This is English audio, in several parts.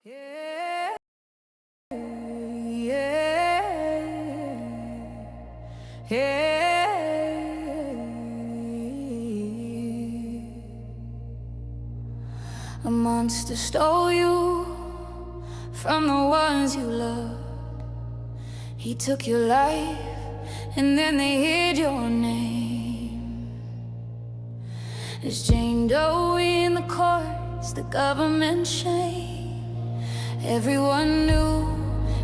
Yeah, yeah, yeah. A monster stole you from the ones you loved. He took your life and then they hid your name. There's Jane Doe in the courts, the government shame. Everyone knew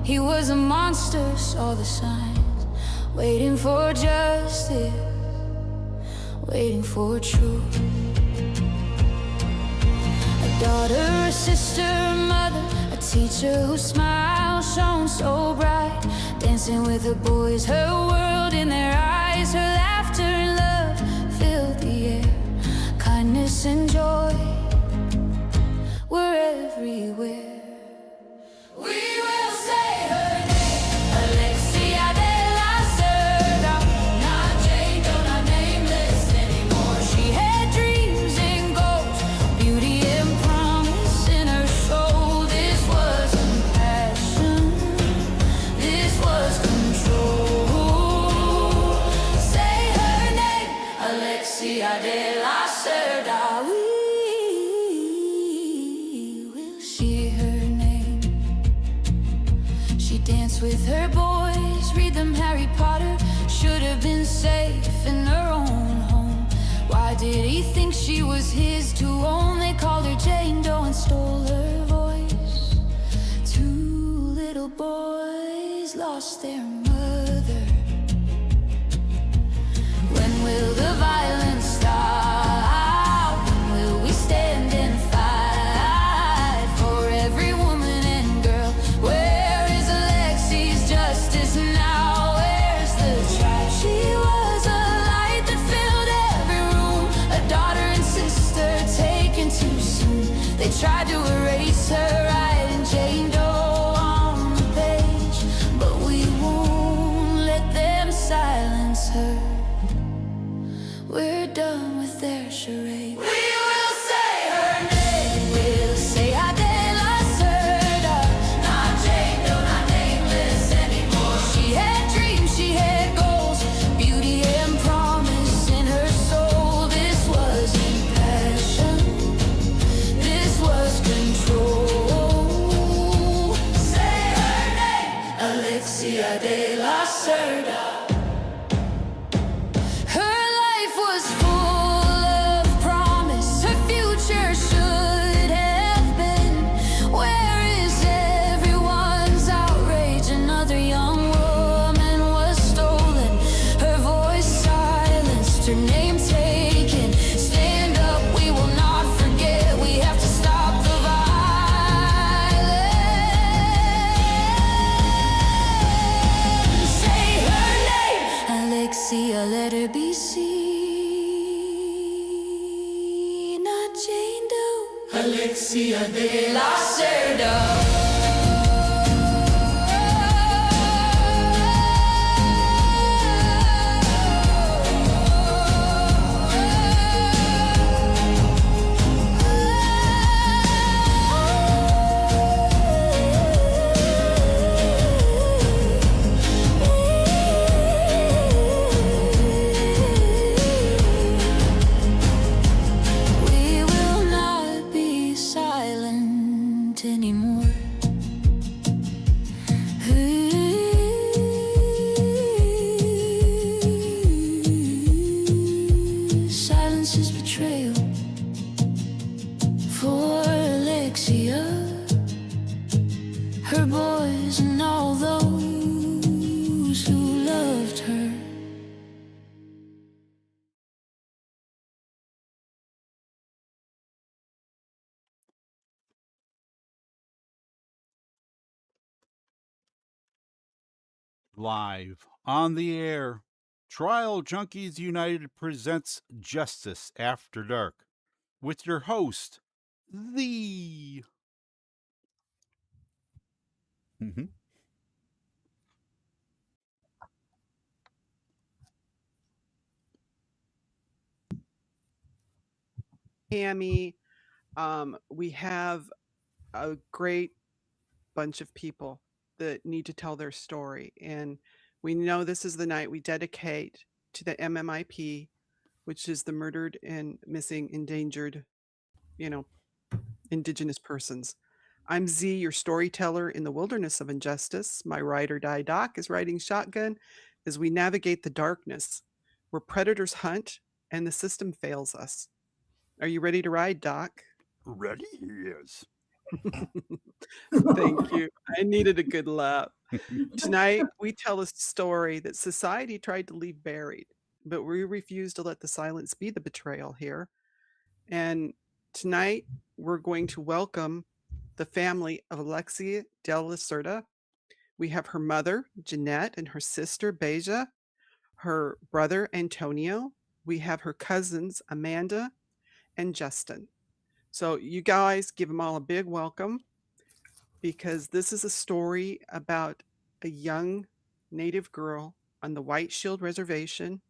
he was a monster, saw the signs, waiting for justice, waiting for truth. A daughter, a sister, a mother, a teacher whose smile shone so bright, dancing with the boys, her world in their eyes, her laughter and love filled the air. Kindness and joy were everywhere. We will say her name, Alexia De La Cerda. Not Jane Doe, not nameless anymore. She had dreams and goals, beauty and promise in her soul. This was compassion, this was control. Say her name, Alexia De La Cerda. With her boys, read them Harry Potter. Should have been safe in her own home. Why did he think she was his to own? They called her Jane Doe and stole her voice. Two little boys lost their mother. When will the violence stop? When will we stand and fight for every woman and girl? Where is justice now? Where's the tribe? She was a light that filled every room, a daughter and sister taken too soon. They tried to erase her, writing Jane Doe on the page, but we won't let them silence her. We're done with their charade. We will say her name. We'll say I did. Alexia De La Cerda. Her life was full of promise. Her future should have been. Where is everyone's outrage? Another young woman was stolen. Her voice silenced. Her name taken. Stand up, we will not forget. We have to stop the Alexia, let her be seen. Not Jane Doe, Alexia De La Cerda. Anymore. Silence is betrayal for Alexia, her boys and all those who loved her. Live on the air, Trial Junkies United presents Justice After Dark with your host, the... Tammy. We have a great bunch of people that need to tell their story. And we know this is the night we dedicate to the MMIP, which is the murdered and missing endangered, Indigenous persons. I'm Z, your storyteller in the wilderness of injustice. My ride or die doc is riding shotgun as we navigate the darkness where predators hunt and the system fails us. Are you ready to ride, Doc? Ready? Yes. Thank you. I needed a good laugh. Tonight, we tell a story that society tried to leave buried, but we refuse to let the silence be the betrayal here. And tonight, we're going to welcome the family of Alexia De La Cerda. We have her mother, Jeanette, and her sister, Beija, her brother, Antonio. We have her cousins, Amanda and Justin. So you guys give them all a big welcome because this is a story about a young Native girl on the White Shield Reservation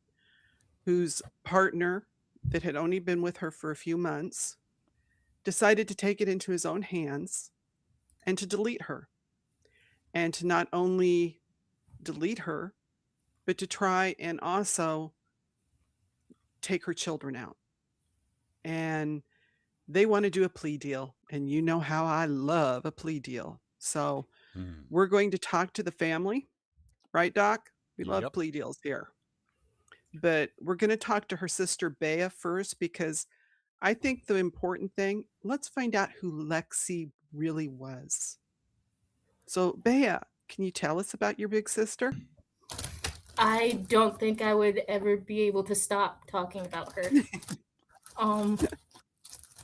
whose partner, that had only been with her for a few months, decided to take it into his own hands and to delete her. And to not only delete her, but to try and also take her children out. And they want to do a plea deal. And you know how I love a plea deal. So we're going to talk to the family, right, Doc? We love Yep. plea deals here. But we're going to talk to her sister, Beija, first, because I think the important thing, let's find out who Lexi really was. So, Beija, can you tell us about your big sister? I don't think I would ever be able to stop talking about her.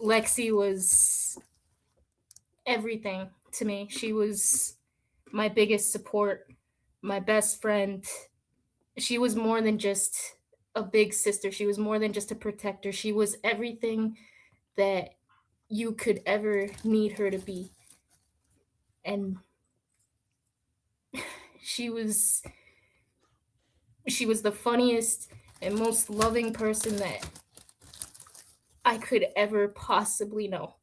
Lexi was everything to me. She was my biggest support, my best friend. She was more than just a big sister. She was more than just a protector. She was everything that you could ever need her to be. And she was the funniest and most loving person that I could ever possibly know.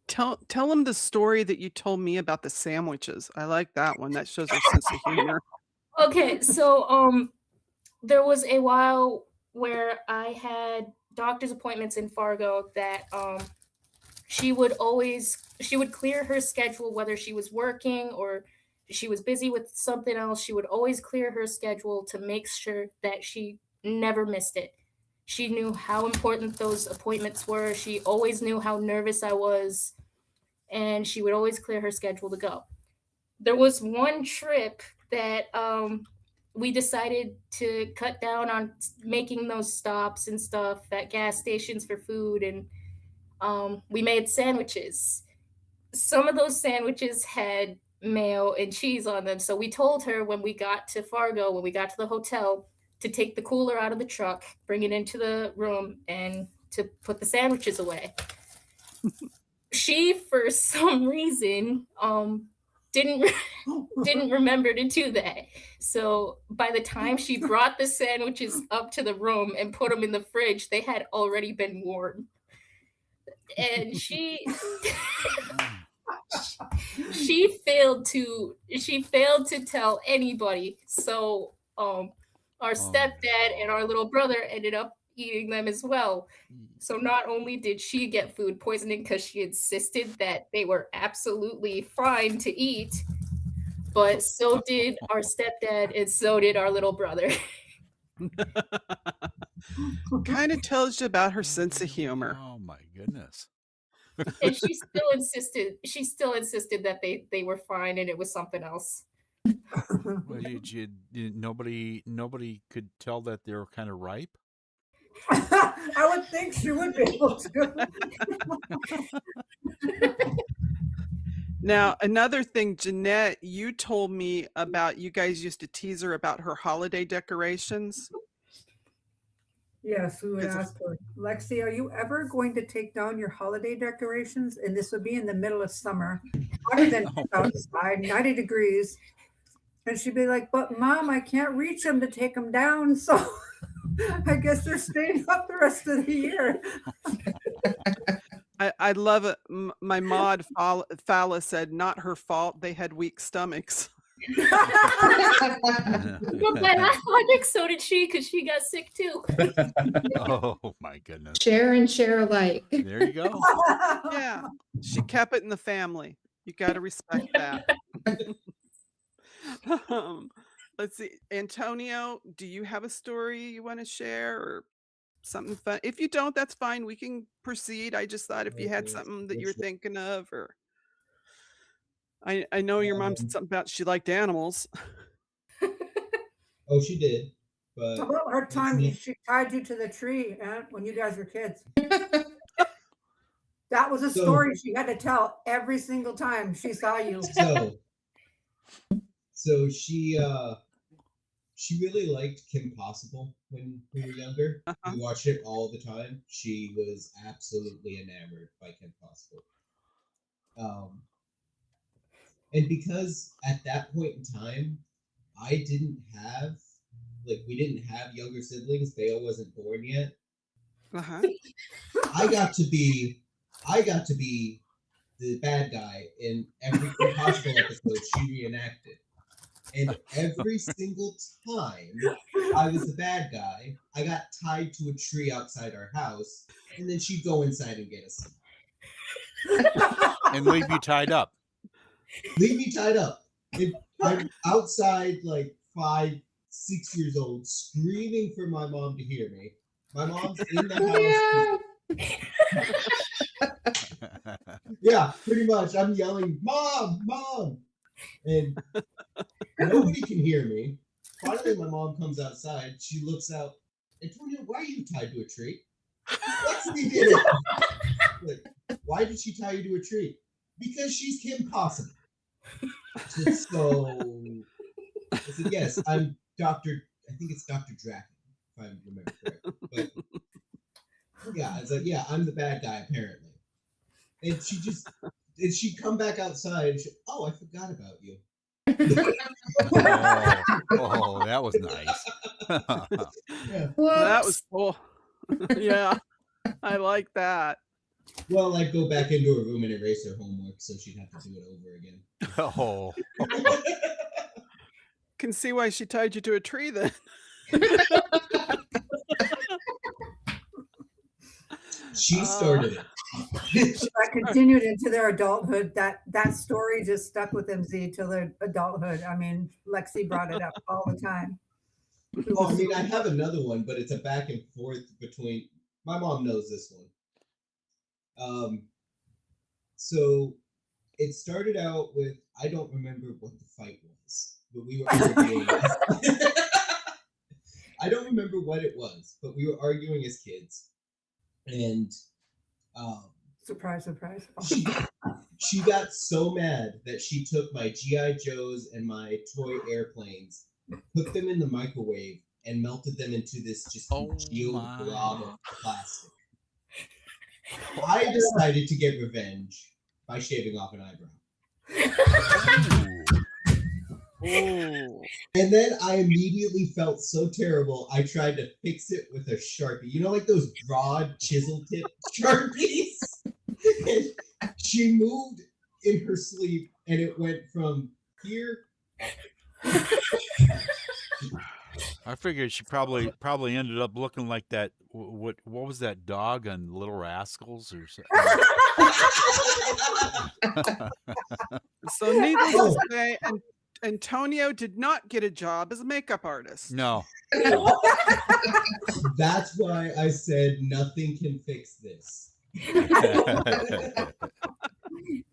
Tell them the story that you told me about the sandwiches. I like that one. That shows her sense of humor. Okay, so there was a while where I had doctor's appointments in Fargo that she would clear her schedule whether she was working or she was busy with something else. She would always clear her schedule to make sure that she never missed it. She knew how important those appointments were. She always knew how nervous I was, and she would always clear her schedule to go. There was one trip that we decided to cut down on making those stops and stuff at gas stations for food, and we made sandwiches. Some of those sandwiches had mayo and cheese on them, so we told her when we got to Fargo, when we got to the hotel, to take the cooler out of the truck, bring it into the room, and to put the sandwiches away. She, for some reason, didn't remember to do that. So by the time she brought the sandwiches up to the room and put them in the fridge, they had already been warm. And she failed to tell anybody. So our stepdad and our little brother ended up eating them as well. So not only did she get food poisoning because she insisted that they were absolutely fine to eat, but so did our stepdad and so did our little brother. Kind of tells you about her sense of humor. Oh my goodness. And she still insisted that they were fine and it was something else. Well, nobody could tell that they were kind of ripe. I would think she would be able to. Now, another thing, Jeanette, you told me about, you guys used to tease her about her holiday decorations. Yes, we would ask her, Lexi, are you ever going to take down your holiday decorations? And this would be in the middle of summer, hotter than outside, 90 degrees. And she'd be like, but Mom, I can't reach them to take them down. So I guess they're staying up the rest of the year. I love it. My mod Fala said, "Not her fault. They had weak stomachs." But by logic, so did she, because she got sick too. Oh my goodness. Share and share alike. There you go. Yeah, she kept it in the family. You got to respect that. Let's see, Antonio, do you have a story you want to share or something fun? If you don't, that's fine. We can proceed. I just thought if you had something that you were thinking of, or I know your mom said something about she liked animals. Oh, she did. But How about her time she tied you to the tree when you guys were kids? That was a story she had to tell every single time she saw you. So she really liked Kim Possible when we were younger. We watched it all the time. She was absolutely enamored by Kim Possible. And because at that point in time, we didn't have younger siblings. Bale wasn't born yet. I got to be the bad guy in every Kim Possible episode she reenacted. And every single time I was the bad guy, I got tied to a tree outside our house, and then she'd go inside and get us. And leave you tied up. Leave me tied up. I'm outside, like 5, 6 years old, screaming for my mom to hear me. My mom's in the house. Yeah, pretty much. I'm yelling, "Mom, Mom!" And nobody can hear me. Finally, my mom comes outside. She looks out. "Antonio, why are you tied to a tree?" Lexi did it. Like, "Why did she tie you to a tree?" "Because she's Kim Possible." So I said, "Yes, I'm Dr. I think it's Dr. Draken, if I remember correctly." But yeah, it's like, "Yeah, I'm the bad guy, apparently." And she'd come back outside and "Oh, I forgot about you." Oh, that was nice. Yeah. That was cool. Yeah, I like that. Well, I'd go back into her room and erase her homework, so she'd have to do it over again. Oh. Can see why she tied you to a tree then. She started it. That continued into their adulthood. That story just stuck with them, Z, till their adulthood. I mean, Lexi brought it up all the time. Oh, I mean, I have another one, but it's a back and forth between. My mom knows this one. So it started out with, I don't remember what the fight was, but we were arguing. I don't remember what it was, but we were arguing as kids, and surprise. she got so mad that she took my G.I. Joes and my toy airplanes, put them in the microwave, and melted them into this just congealed blob of plastic. I decided to get revenge by shaving off an eyebrow. Oh. And then I immediately felt so terrible, I tried to fix it with a Sharpie. You know, like those broad chisel tip Sharpies? And she moved in her sleep, and it went from here. I figured she probably ended up looking like that. What was that dog on Little Rascals or something? So needless to say, Antonio did not get a job as a makeup artist. No. That's why I said nothing can fix this.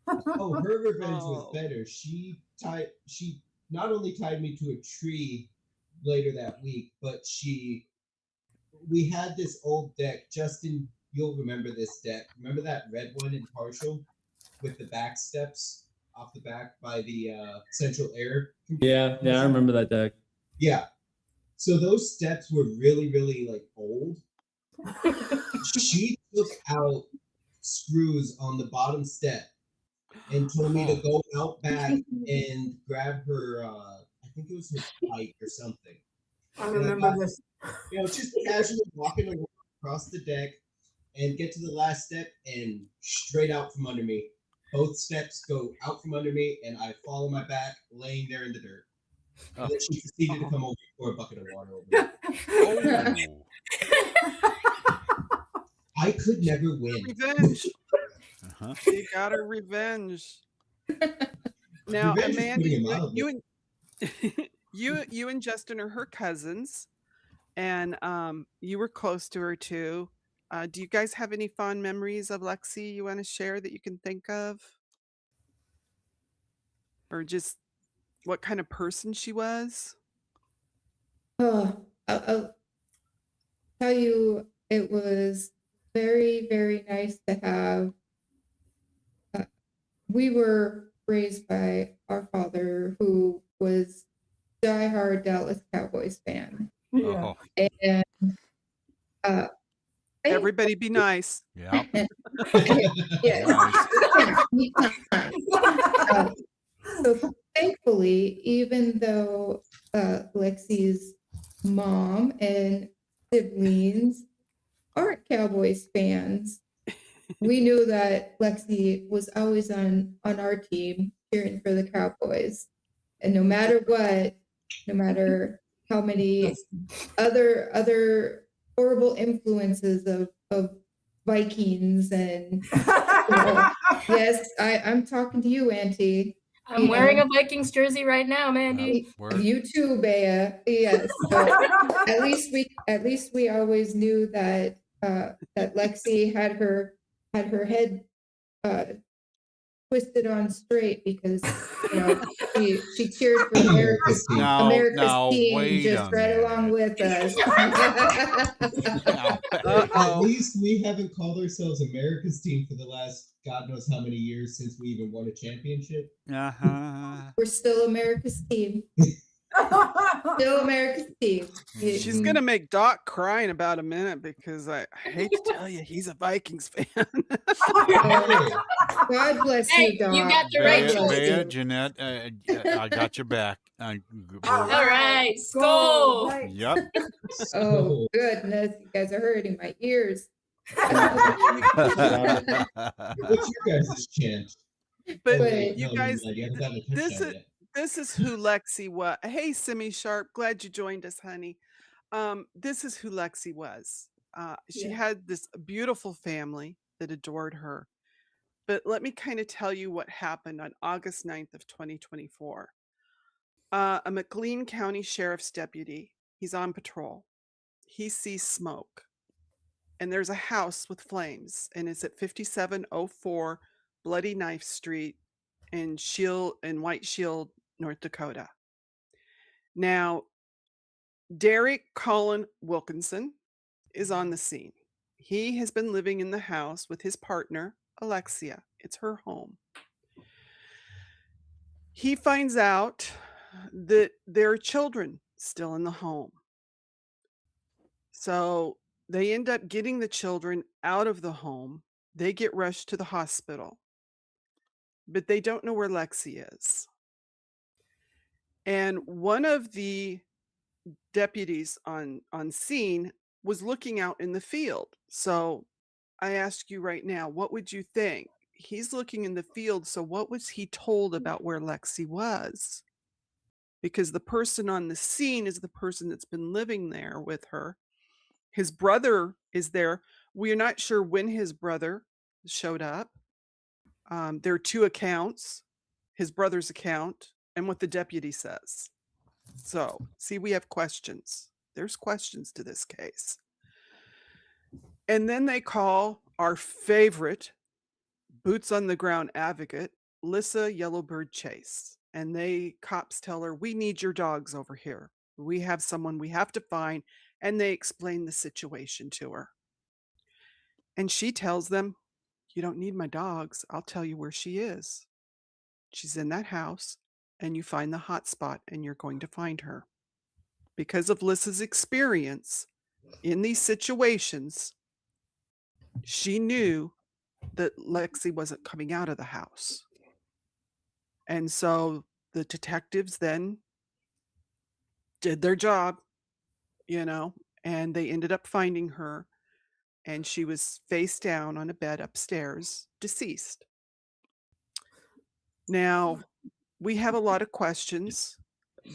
Oh, her revenge was better. She not only tied me to a tree later that week, but we had this old deck. Justin, you'll remember this deck. Remember that red one in Partial with the back steps off the back by the central air? Yeah, I remember that deck. Yeah. So those steps were really, really like old. She took out screws on the bottom step and told me to go out back and grab her, I think it was her bike or something. I remember this. You know, just casually walking across the deck, and get to the last step and straight out from under me. Both steps go out from under me, and I fall on my back, laying there in the dirt. Oh. And then she proceeded to come over for a bucket of water over me. Oh. I could never win. Revenge. Uh-huh. She got her revenge. Now, Revenge is Amanda, putting it mildly. you and Justin are her cousins, and you were close to her too. Do you guys have any fond memories of Lexi you want to share that you can think of? Or just what kind of person she was? Oh, I'll tell you, it was very, very nice to have. We were raised by our father, who was diehard Dallas Cowboys fan, Oh. and Everybody be nice. Yeah. yes, so thankfully, even though Lexi's mom and siblings aren't Cowboys fans, we knew that Lexi was always on our team cheering for the Cowboys. And no matter what, no matter how many other horrible influences of Vikings and yes, I'm talking to you, Auntie. I'm wearing a Vikings jersey right now, Mandy. You too, Beija. Yes. So at least we always knew that that Lexi had her head twisted on straight, because she cheered for America's team just right along with us. At least we haven't called ourselves America's team for the last God knows how many years since we even won a championship. We're still America's team. Still America's team. She's gonna make Doc cry in about a minute, because I hate to tell you, he's a Vikings fan. God bless Hey, you, Doc. you got the right choice. Bea, Jeanette, I got your back. All right, go. Yep. Oh goodness, you guys are hurting my ears. What's your guys' chant? But you guys, you haven't gotten a touchdown yet. this is who Lexi was. Hey, Simi Sharp, glad you joined us, honey. This is who Lexi was. She had this beautiful family that adored her. But let me kind of tell you what happened on August 9th of 2024. A McLean County Sheriff's deputy, he's on patrol. He sees smoke, and there's a house with flames, and it's at 5704 Bloody Knife Street in White Shield, North Dakota. Now, Derick Colin Wilkinson is on the scene. He has been living in the house with his partner, Alexia. It's her home. He finds out that there are children still in the home. So they end up getting the children out of the home. They get rushed to the hospital, but they don't know where Lexi is. And one of the deputies on scene was looking out in the field. So I ask you right now, what would you think? He's looking in the field, so what was he told about where Lexi was? Because the person on the scene is the person that's been living there with her. His brother is there. We are not sure when his brother showed up. There are two accounts, his brother's account and what the deputy says. So, see, we have questions. There's questions to this case. And then they call our favorite boots on the ground advocate, Lissa Yellowbird Chase. And cops tell her, we need your dogs over here. We have someone we have to find. And they explain the situation to her. And she tells them, you don't need my dogs. I'll tell you where she is. She's in that house, and you find the hot spot, and you're going to find her. Because of Lissa's experience in these situations, she knew that Lexi wasn't coming out of the house. And so the detectives then did their job, and they ended up finding her. and she was face down on a bed upstairs, deceased. Now, we have a lot of questions,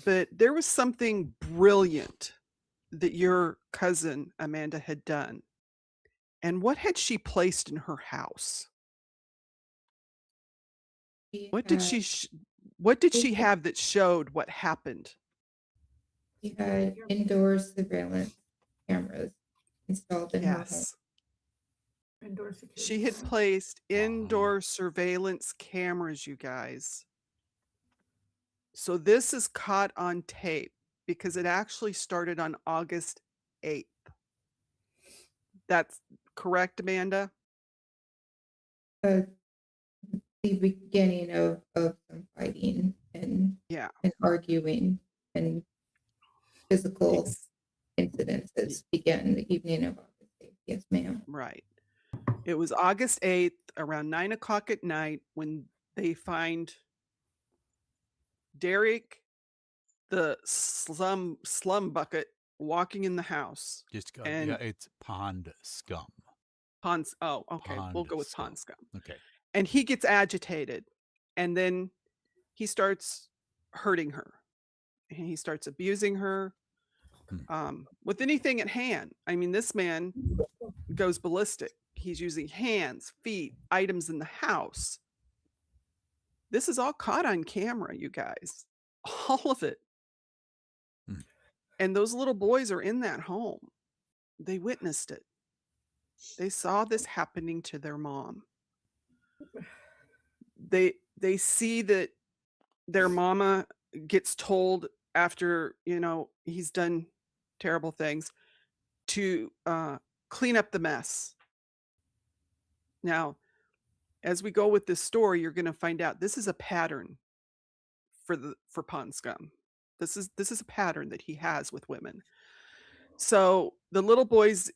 but there was something brilliant that your cousin Amanda had done. And what had she placed in her house? What did she have that showed what happened? She had indoor surveillance cameras installed in her home. Yes. Indoor security. She had placed indoor surveillance cameras, you guys. So this is caught on tape because it actually started on August 8th. That's correct, Amanda? The beginning of some fighting and Yeah. and arguing and physical Ex- incidences began the evening of August 8th. Yes, ma'am. Right. It was August 8th around 9 o'clock at night when they find Derick, the slum bucket, walking in the house. Just go. And Yeah, it's pond scum. Oh, okay. We'll go with pond scum. Okay. And he gets agitated, and then he starts hurting her. And he starts abusing her with anything at hand. I mean, this man goes ballistic. He's using hands, feet, items in the house. This is all caught on camera, you guys. All of it. And those little boys are in that home. They witnessed it. They saw this happening to their mom. They see that their mama gets told after, he's done terrible things to clean up the mess. Now, as we go with this story, you're going to find out this is a pattern for pond scum. This is a pattern that he has with women. So the little boys,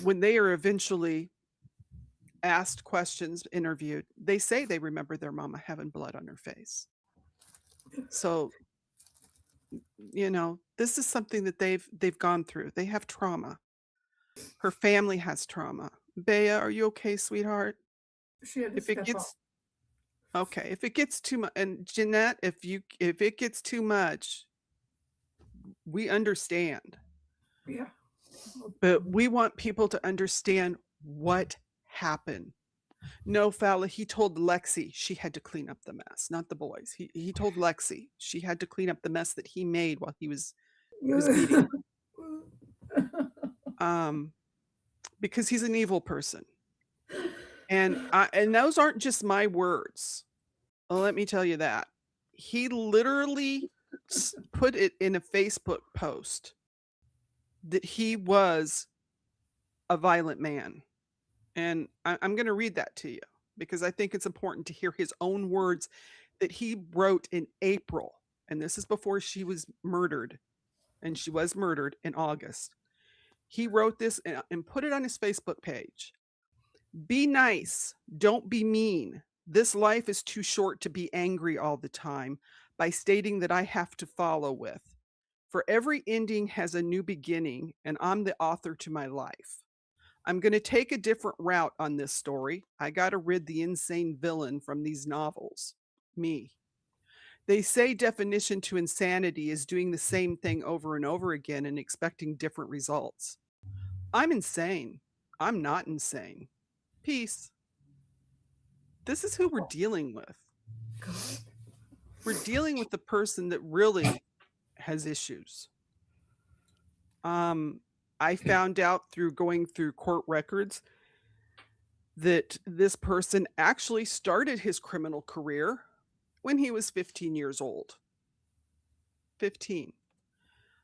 when they are eventually asked questions, interviewed, they say they remember their mama having blood on her face. So, this is something that they've gone through. They have trauma. Her family has trauma. Beija, are you okay, sweetheart? She had to If it step gets up. okay, if it gets too much, and Jeanette, if it gets too much, we understand. Yeah. But we want people to understand what happened. No, Fowler, he told Lexi she had to clean up the mess, not the boys. He told Lexi she had to clean up the mess that he made while he was beating her. Because he's an evil person. And those aren't just my words. Let me tell you that. He literally put it in a Facebook post that he was a violent man. And I'm going to read that to you because I think it's important to hear his own words that he wrote in April. And this is before she was murdered. And she was murdered in August. He wrote this and put it on his Facebook page. Be nice. Don't be mean. This life is too short to be angry all the time by stating that I have to follow with. For every ending has a new beginning, and I'm the author to my life. I'm going to take a different route on this story. I got to rid the insane villain from these novels. Me. They say definition to insanity is doing the same thing over and over again and expecting different results. I'm insane. I'm not insane. Peace. This is who we're dealing with. We're dealing with the person that really has issues. I found out through going through court records that this person actually started his criminal career when he was 15 years old. 15.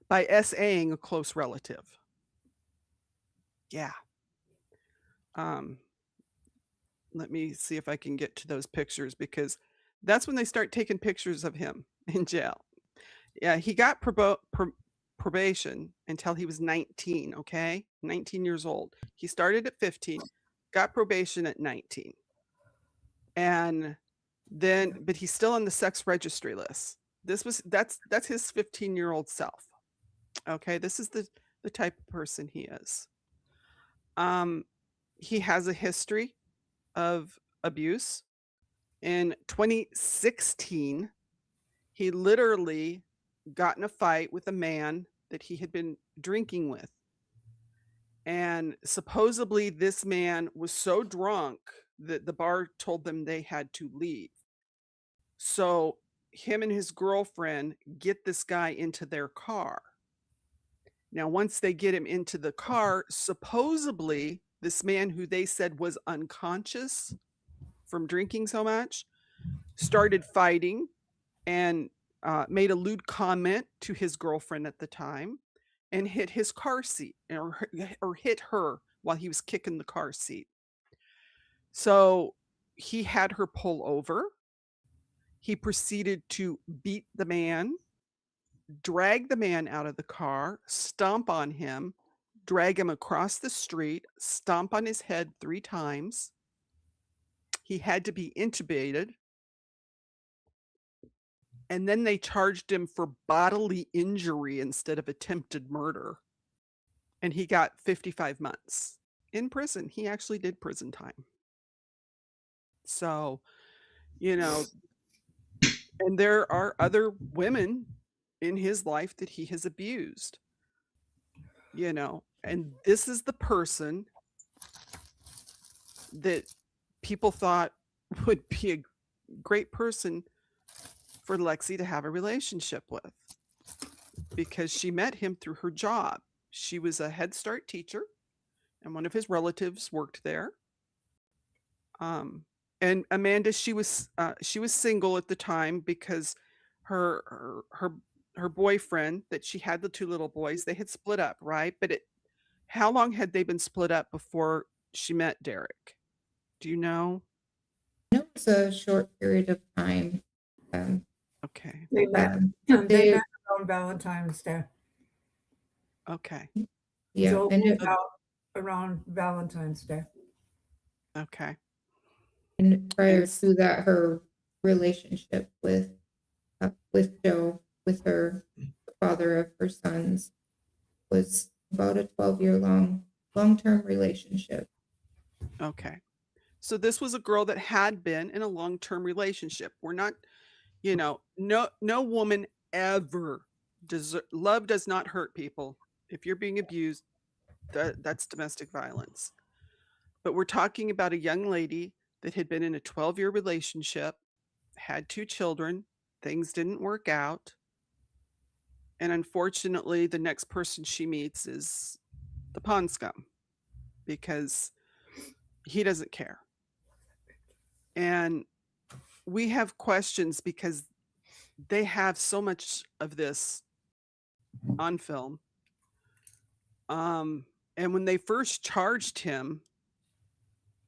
By SAing a close relative. Yeah. Let me see if I can get to those pictures because that's when they start taking pictures of him in jail. Yeah, he got probation until he was 19, okay? 19 years old. He started at 15, got probation at 19. And then, but he's still on the sex registry list. That's his 15-year-old self. Okay, this is the type of person he is. He has a history of abuse. In 2016, he literally got in a fight with a man that he had been drinking with. And supposedly this man was so drunk that the bar told them they had to leave. So him and his girlfriend get this guy into their car. Now, once they get him into the car, supposedly this man who they said was unconscious from drinking so much started fighting and made a lewd comment to his girlfriend at the time and hit his car seat or hit her while he was kicking the car seat. So he had her pull over. He proceeded to beat the man, drag the man out of the car, stomp on him, drag him across the street, stomp on his head 3 times. He had to be intubated. And then they charged him for bodily injury instead of attempted murder. And he got 55 months in prison. He actually did prison time. So, you know, and there are other women in his life that he has abused, you know, and this is the person that people thought would be a great person for Lexi to have a relationship with, because she met him through her job. She was a Head Start teacher, and one of his relatives worked there. And Amanda, she was single at the time because her boyfriend that she had, the 2 little boys, they had split up, right? But how long had they been split up before she met Derick? Do you know? No, it's a short period of time. Okay. They met, they- they met on Valentine's Day. Okay. Yeah, Joel and moved out around Valentine's Day. Okay. and prior And to that, her relationship with Joe, with her the father of her sons, was about a 12-year long-term relationship. Okay. So this was a girl that had been in a long-term relationship. We're not, you know, no woman ever love does not hurt people. If you're being abused, that's domestic violence. But we're talking about a young lady that had been in a 12-year relationship, had 2 children, things didn't work out. And unfortunately, the next person she meets is the pond scum because he doesn't care. And we have questions because they have so much of this on film. And when they first charged him,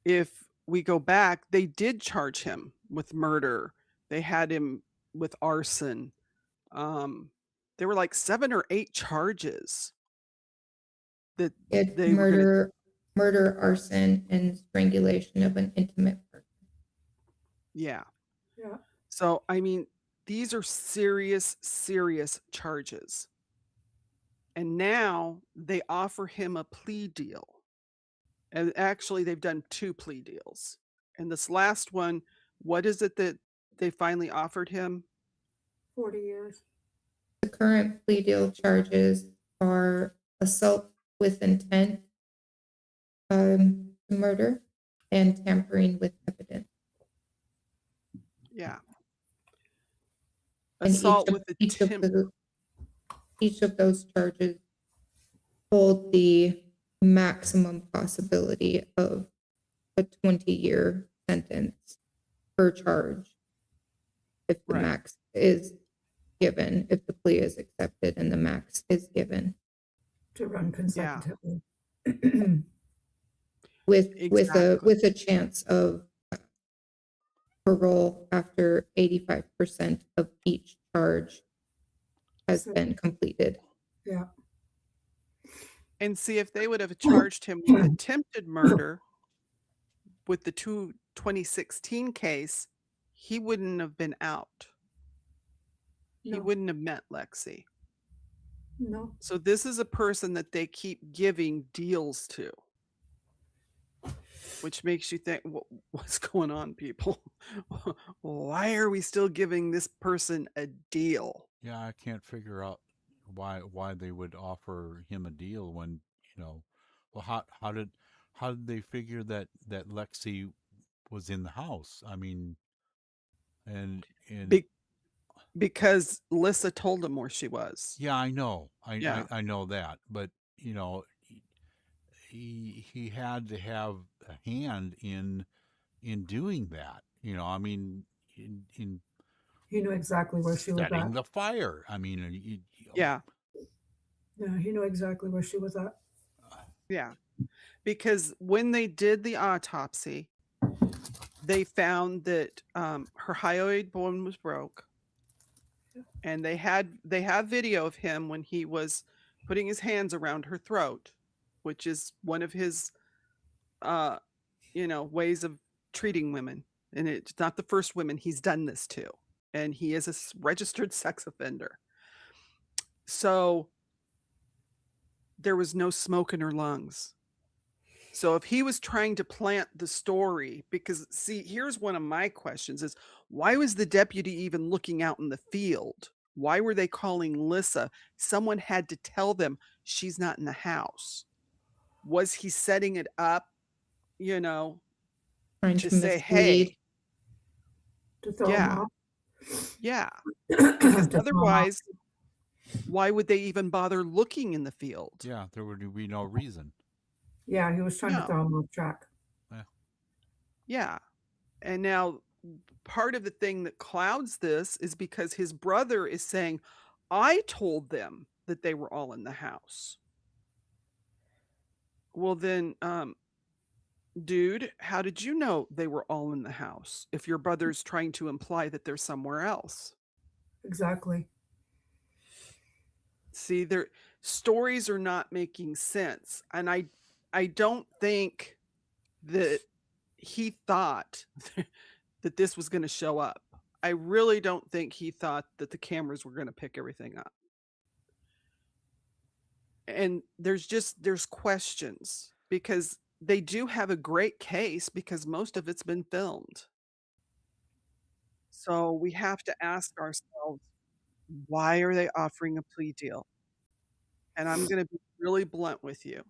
if we go back, they did charge him with murder. They had him with arson. There were like 7 or 8 charges that It they were gonna. murder, arson, and strangulation of an intimate partner. Yeah. Yeah. So, I mean, these are serious, serious charges. And now they offer him a plea deal. And actually, they've done 2 plea deals. And this last one, what is it that they finally offered him? 40 years. The current plea deal charges are assault with intent, murder, and tampering with evidence. Yeah. And Assault with intent. each of those charges hold the maximum possibility of a 20-year sentence per charge if the Right. max is given, if the plea is accepted and the max is given, To run consecutively. with Exactly. a chance of parole after 85% of each charge has been completed. Yeah. And see, if they would have charged him with attempted murder with the 2016 case, he wouldn't have been out. He No. wouldn't have met Lexi. No. So this is a person that they keep giving deals to. which makes you think, what's going on, people? Why are we still giving this person a deal? Yeah, I can't figure out why they would offer him a deal when, you know, well, how did they figure that Lexi was in the house? I mean, and Be- because Lissa told him where she was. yeah, I know, Yeah. I know that, but you know, he had to have a hand in doing that. You know, I mean, in He knew exactly where she was setting at. the fire. I mean, Yeah. Yeah, he knew exactly where she was at. Yeah. Because when they did the autopsy, they found that her hyoid bone was broke, and they have video of him when he was putting his hands around her throat, which is one of his ways of treating women, and it's not the first women he's done this to, and he is a registered sex offender. So there was no smoke in her lungs. So if he was trying to plant the story, because see, here's one of my questions is, why was the deputy even looking out in the field? Why were they calling Lissa? Someone had to tell them she's not in the house. Was he setting it up, Trying to to say, mislead. hey, To throw him off. yeah, because To throw him off. otherwise, why would they even bother looking in the field? yeah, there would be no reason. Yeah, he was trying to No. throw him off track. Yeah. And now part of the thing that clouds this is because his brother is saying, I told them that they were all in the house. Well, then, dude, how did you know they were all in the house if your brother's trying to imply that they're somewhere else? Exactly. See, their stories are not making sense. And I don't think that he thought that this was going to show up. I really don't think he thought that the cameras were going to pick everything up. And there's questions, because they do have a great case because most of it's been filmed. So we have to ask ourselves, why are they offering a plea deal? And I'm going to be really blunt with you.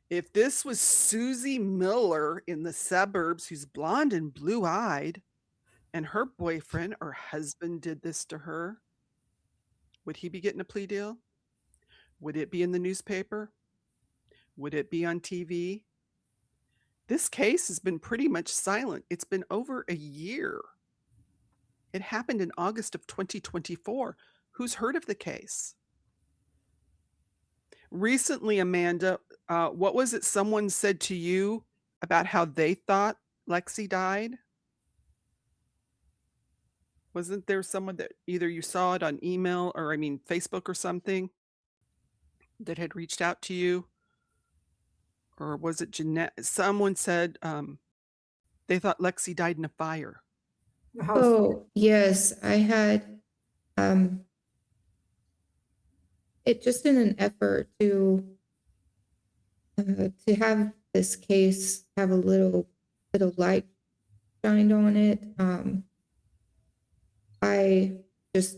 If this was Susie Miller in the suburbs, who's blonde and blue-eyed, and her boyfriend or husband did this to her, would he be getting a plea deal? Would it be in the newspaper? Would it be on TV? This case has been pretty much silent. It's been over a year. It happened in August of 2024. Who's heard of the case? Recently, Amanda, what was it someone said to you about how they thought Lexi died? Wasn't there someone that either you saw it on email or, Facebook or something, that had reached out to you? Or was it Jeanette? Someone said they thought Lexi died in a fire. The house. Oh, yes, I had it just in an effort to have this case have a little light shined on it. I just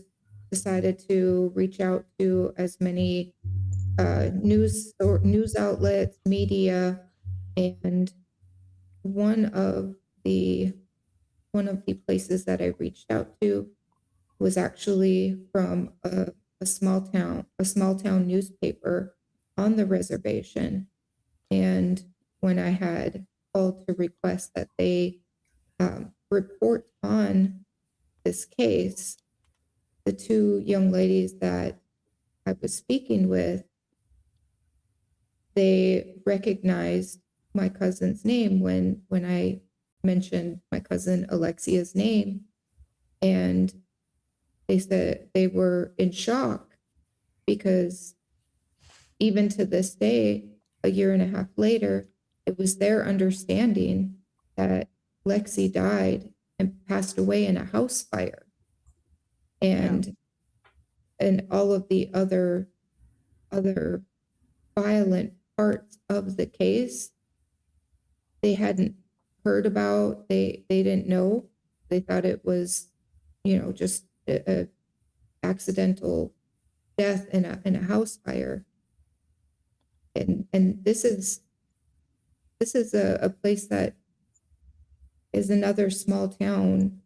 decided to reach out to as many news outlets, media, and one of the places that I reached out to was actually from a small town newspaper on the reservation. And when I had called to request that they report on this case, the two young ladies that I was speaking with, they recognized my cousin's name when I mentioned my cousin Alexia's name, and they said they were in shock because even to this day, a year and a half later, it was their understanding that Lexi died and passed away in a house fire. And all of the other violent parts of the case they hadn't heard about, they didn't know. They thought it was, just a accidental death in a house fire. And this is a place that is another small town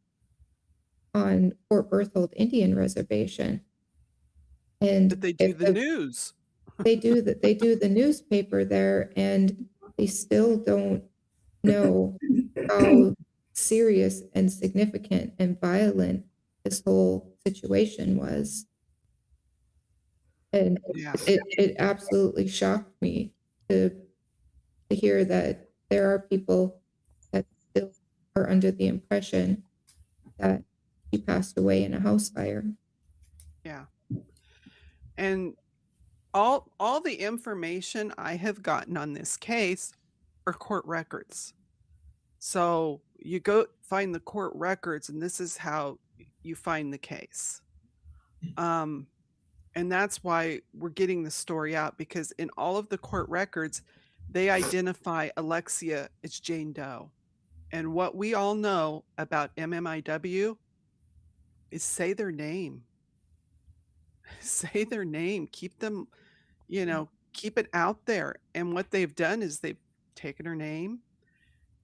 on Fort Berthold Indian Reservation. And But they do the news. they do the newspaper there, and they still don't know how serious and significant and violent this whole situation was. And Yeah. it absolutely shocked me to hear that there are people that still are under the impression that she passed away in a house fire. Yeah. And all the information I have gotten on this case are court records. So you go find the court records, and this is how you find the case. And that's why we're getting the story out, because in all of the court records, they identify Alexia as Jane Doe. And what we all know about MMIW is say their name. Say their name. Keep them, keep it out there. And what they've done is they've taken her name.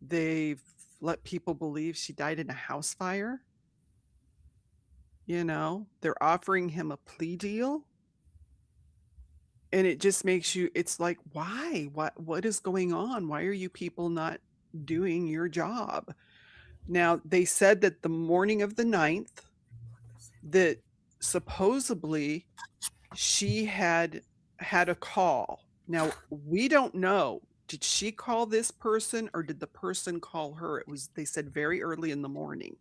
They've let people believe she died in a house fire. They're offering him a plea deal. And it just makes you, it's like, why? What is going on? Why are you people not doing your job? Now, they said that the morning of the 9th, that supposedly she had a call. Now, we don't know. Did she call this person, or did the person call her? They said very early in the morning.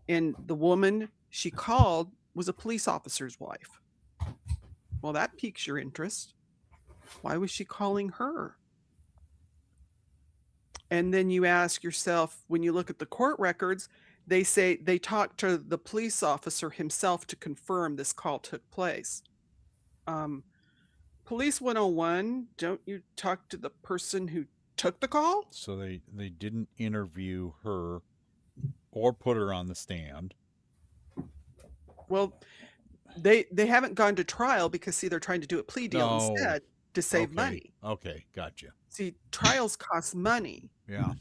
And the woman she called was a police officer's wife. Well, that piques your interest. Why was she calling her? And then you ask yourself, when you look at the court records, they say they talked to the police officer himself to confirm this call took place. Police 101, don't you talk to the person who took the call? So they didn't interview her or put her on the stand. Well, they haven't gone to trial because, see, they're trying to do a plea deal instead to save money. Okay, gotcha. See, trials cost money. Yeah.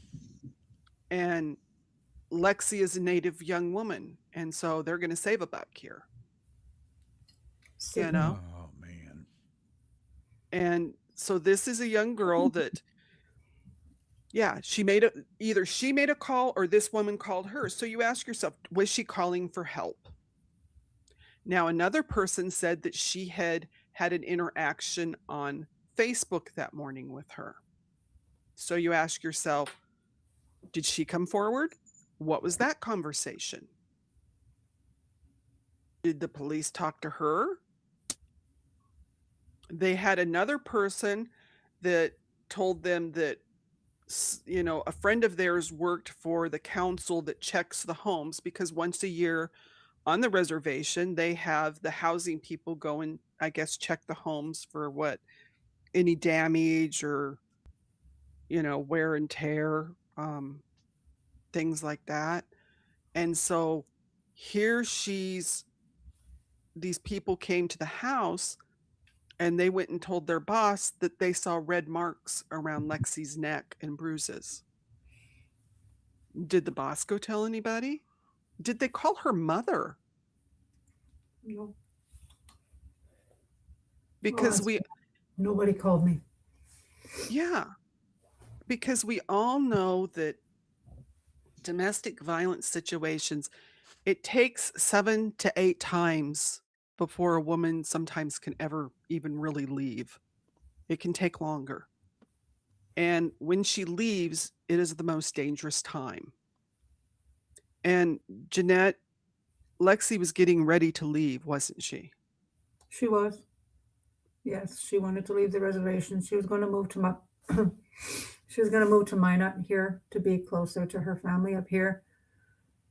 And Lexi is a native young woman, and so they're going to save a buck here. Sick. Oh man. And so this is a young girl that, yeah, either she made a call or this woman called her. So you ask yourself, was she calling for help? Now, another person said that she had an interaction on Facebook that morning with her. So you ask yourself, did she come forward? What was that conversation? Did the police talk to her? They had another person that told them that, a friend of theirs worked for the council that checks the homes, because once a year on the reservation, they have the housing people go and, I guess, check the homes for any damage or, wear and tear, things like that. And so here these people came to the house, and they went and told their boss that they saw red marks around Lexi's neck and bruises. Did the boss go tell anybody? Did they call her mother? No. Because nobody called me. Yeah. Because we all know that domestic violence situations, it takes 7 to 8 times before a woman sometimes can ever even really leave. It can take longer. And when she leaves, it is the most dangerous time. And Jeanette, Lexi was getting ready to leave, wasn't she? She was. Yes, she wanted to leave the reservation. She was going to move to she was going to move to Minot here to be closer to her family up here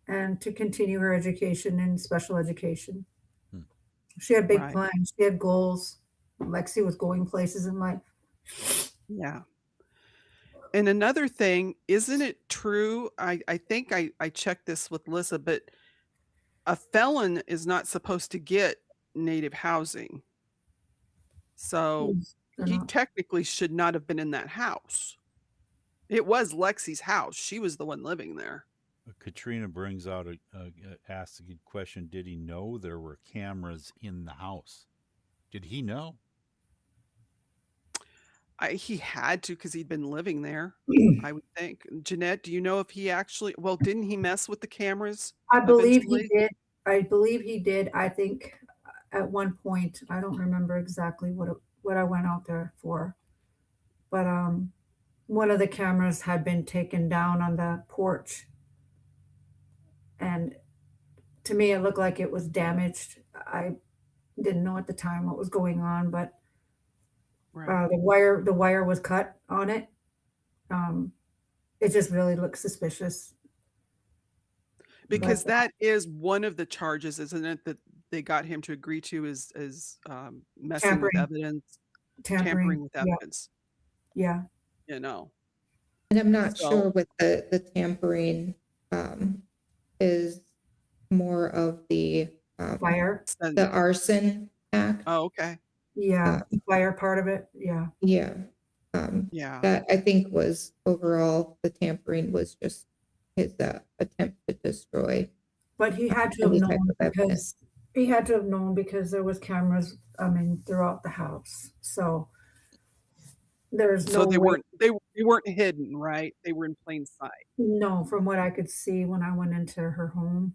and to continue her education in special education. She had big plans. She had goals. Lexi was going places in life. Yeah. And another thing, isn't it true? I think I checked this with Lissa, but a felon is not supposed to get native housing. So They're he not. technically should not have been in that house. It was Lexi's house. She was the one living there. Katrina brings out asks a good question. Did he know there were cameras in the house? Did he know? He had to because he'd been living there, I would think. Jeanette, do you know if he actually? Well, didn't he mess with the cameras? I believe he eventually? did. I believe he did. I think at one point, I don't remember exactly what I went out there for, but one of the cameras had been taken down on the porch, and to me, it looked like it was damaged. I didn't know at the time what was going on, but Right. the wire was cut on it. It just really looked suspicious. Because But that is one of the charges, isn't it, that they got him to agree to is messing with tampering, evidence, tampering, tampering with yeah, evidence, yeah, you know. And I'm not So sure with the tampering is more of the fire, the arson act. oh, okay. yeah, fire part of it, yeah. Yeah. Yeah. That I think was overall the tampering was just his attempt to destroy But he had to have any type known of evidence. because there was cameras, I mean, throughout the house. So there's So no way. they weren't hidden, right? They were in plain sight. No, from what I could see when I went into her home,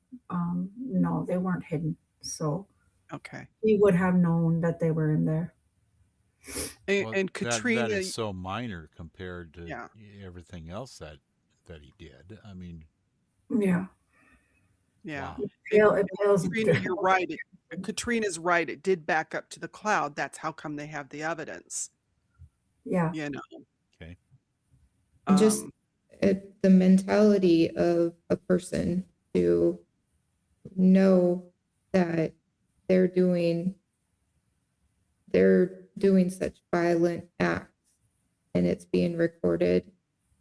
no, they weren't hidden. So Okay. he would have known that they were in there. Well, And that Katrina, is so minor compared to yeah. everything else that he did. I mean, Yeah. Yeah. wow. It pales. Katrina, you're right. Katrina's right. It did back up to the cloud. That's how come they have the evidence. Yeah. You know. Okay. Just the mentality of a person to know that they're doing such violent acts and it's being recorded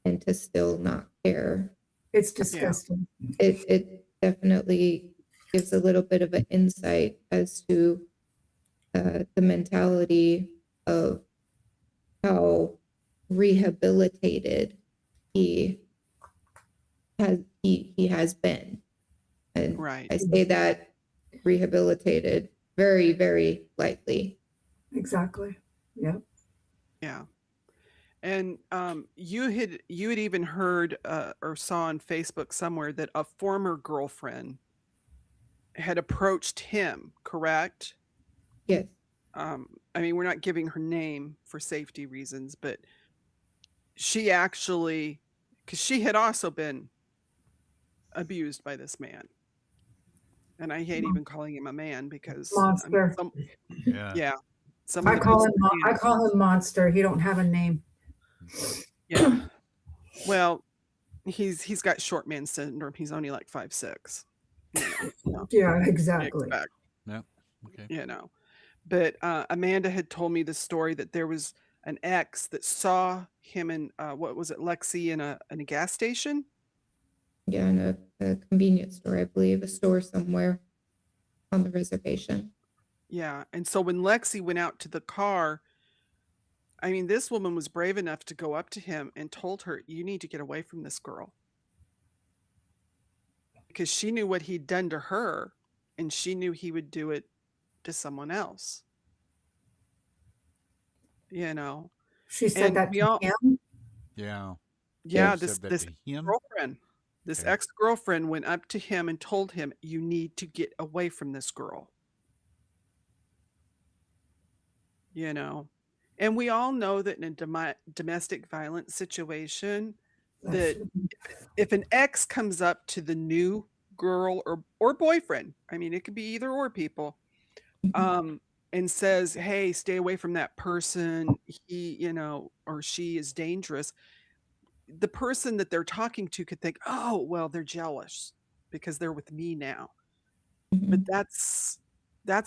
and to still not care. It's disgusting. It definitely gives a little bit of an insight as to the mentality of how rehabilitated he has been. And Right. I say that rehabilitated very, very lightly. Exactly. Yeah. Yeah. And you had even heard or saw on Facebook somewhere that a former girlfriend had approached him, correct? Yes. I mean, we're not giving her name for safety reasons, but she actually, because she had also been abused by this man. And I hate even calling him a man because Monster. Yeah. yeah. I call him Monster. He don't have a name. Yeah. Well, he's got short man syndrome. He's only like 5'6". Yeah, exactly. Yeah. Okay. You know. But Amanda had told me the story that there was an ex that saw him in what was it, Lexi, in a gas station? Yeah, in a convenience store, I believe, a store somewhere on the reservation. Yeah. And so when Lexi went out to the car, I mean, this woman was brave enough to go up to him and told her, "You need to get away from this girl." Because she knew what he'd done to her and she knew he would do it to someone else. You know. She said that to him? Yeah. Yeah, She this said that to him? girlfriend, this Okay. ex-girlfriend went up to him and told him, "You need to get away from this girl." You know. And we all know that in a domestic violence situation, that if an ex comes up to the new girl or boyfriend, I mean, it could be either or people, and says, "Hey, stay away from that person. He, or she is dangerous." The person that they're talking to could think, "Oh, well, they're jealous because they're with me now." But that's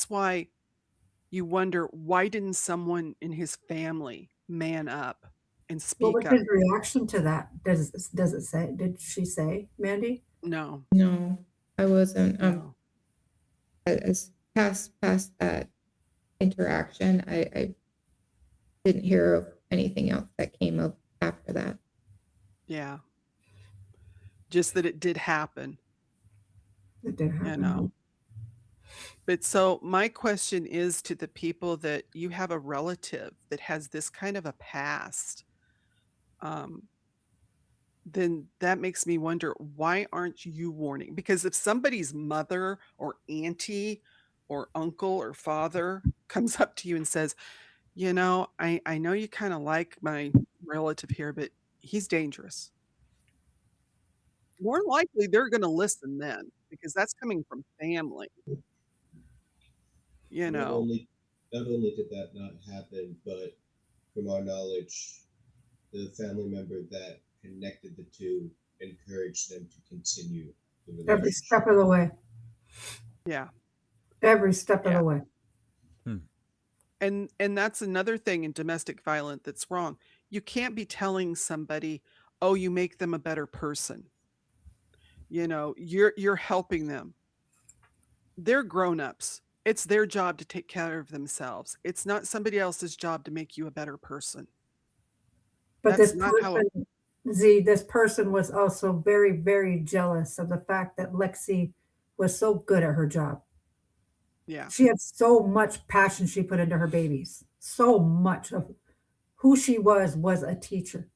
why you wonder, why didn't someone in his family man up and What speak was up. his reaction to that? Does it say? Did she say, Mandy? No, No, I wasn't. no. As past that interaction, I didn't hear of anything else that came up after that. Yeah. Just that it did happen, It did you happen. know. But so my question is to the people that you have a relative that has this kind of a past, then that makes me wonder, why aren't you warning? Because if somebody's mother or auntie or uncle or father comes up to you and says, I know you kind of like my relative here, but he's dangerous. More than likely, they're going to listen then because that's coming from family, you Not know. only did that not happen, but from our knowledge, the family member that connected the two encouraged them to continue the Every relationship. step of the way. Yeah. Every step of Yeah. the way. And that's another thing in domestic violence that's wrong. You can't be telling somebody, "Oh, you make them a better person." You're helping them. They're grown-ups. It's their job to take care of themselves. It's not somebody else's job to make you a better person. But That's this not how it, person, this person was also very, very jealous of the fact that Lexi was so good at her job. yeah. She had so much passion she put into her babies. So much of who she was a teacher.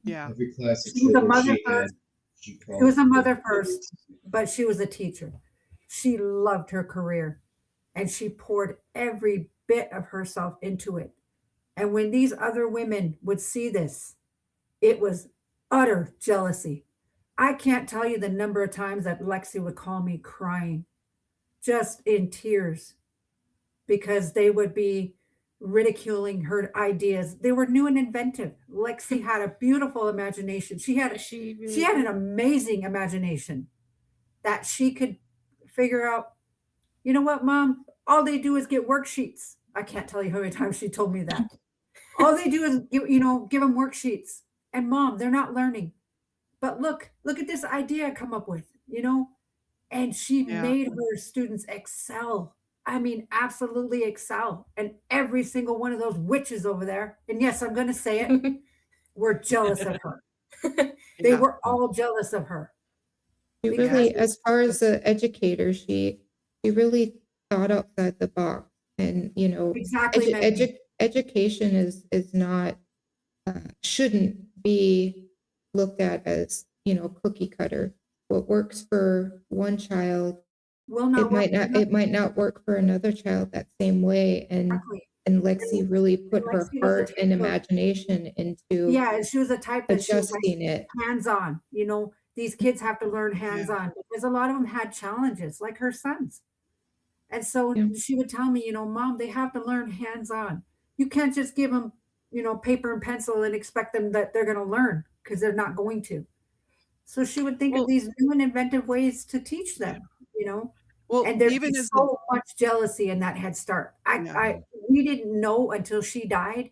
Yeah. Every class of She was a children mother she had, first. she She called was a them mother first, babies. but she was a teacher. She loved her career and she poured every bit of herself into it. And when these other women would see this, it was utter jealousy. I can't tell you the number of times that Lexi would call me crying, just in tears, because they would be ridiculing her ideas. They were new and inventive. Lexi had a beautiful imagination. She had an amazing imagination that she could figure out, you know what, Mom? All they do is get worksheets. I can't tell you how many times she told me that. All they do is give them worksheets. And Mom, they're not learning. But look at this idea I come up with, and she Yeah. made her students excel. I mean, absolutely excel. And every single one of those witches over there, and yes, I'm going to say it, were jealous of her. They Yeah. were all jealous of her. She Because really, as far as an educator, she really thought outside the box. And Exactly, Maggie. education is not shouldn't be looked at as cookie cutter. What works for one child, Will not work for another. it might not work for another child that same way. Exactly. And Lexi really put her Lexi was the heart and type of- imagination into Yeah, and she was the type that she was like adjusting it. hands-on. These kids have to learn hands-on because a lot of them had challenges, like her sons. And so Yeah. she would tell me, Mom, they have to learn hands-on. You can't just give them, paper and pencil and expect them that they're going to learn, because they're not going to. So she would think of these new and inventive ways to teach them, Well, and there's even as so much jealousy in that Head Start. We didn't know until she died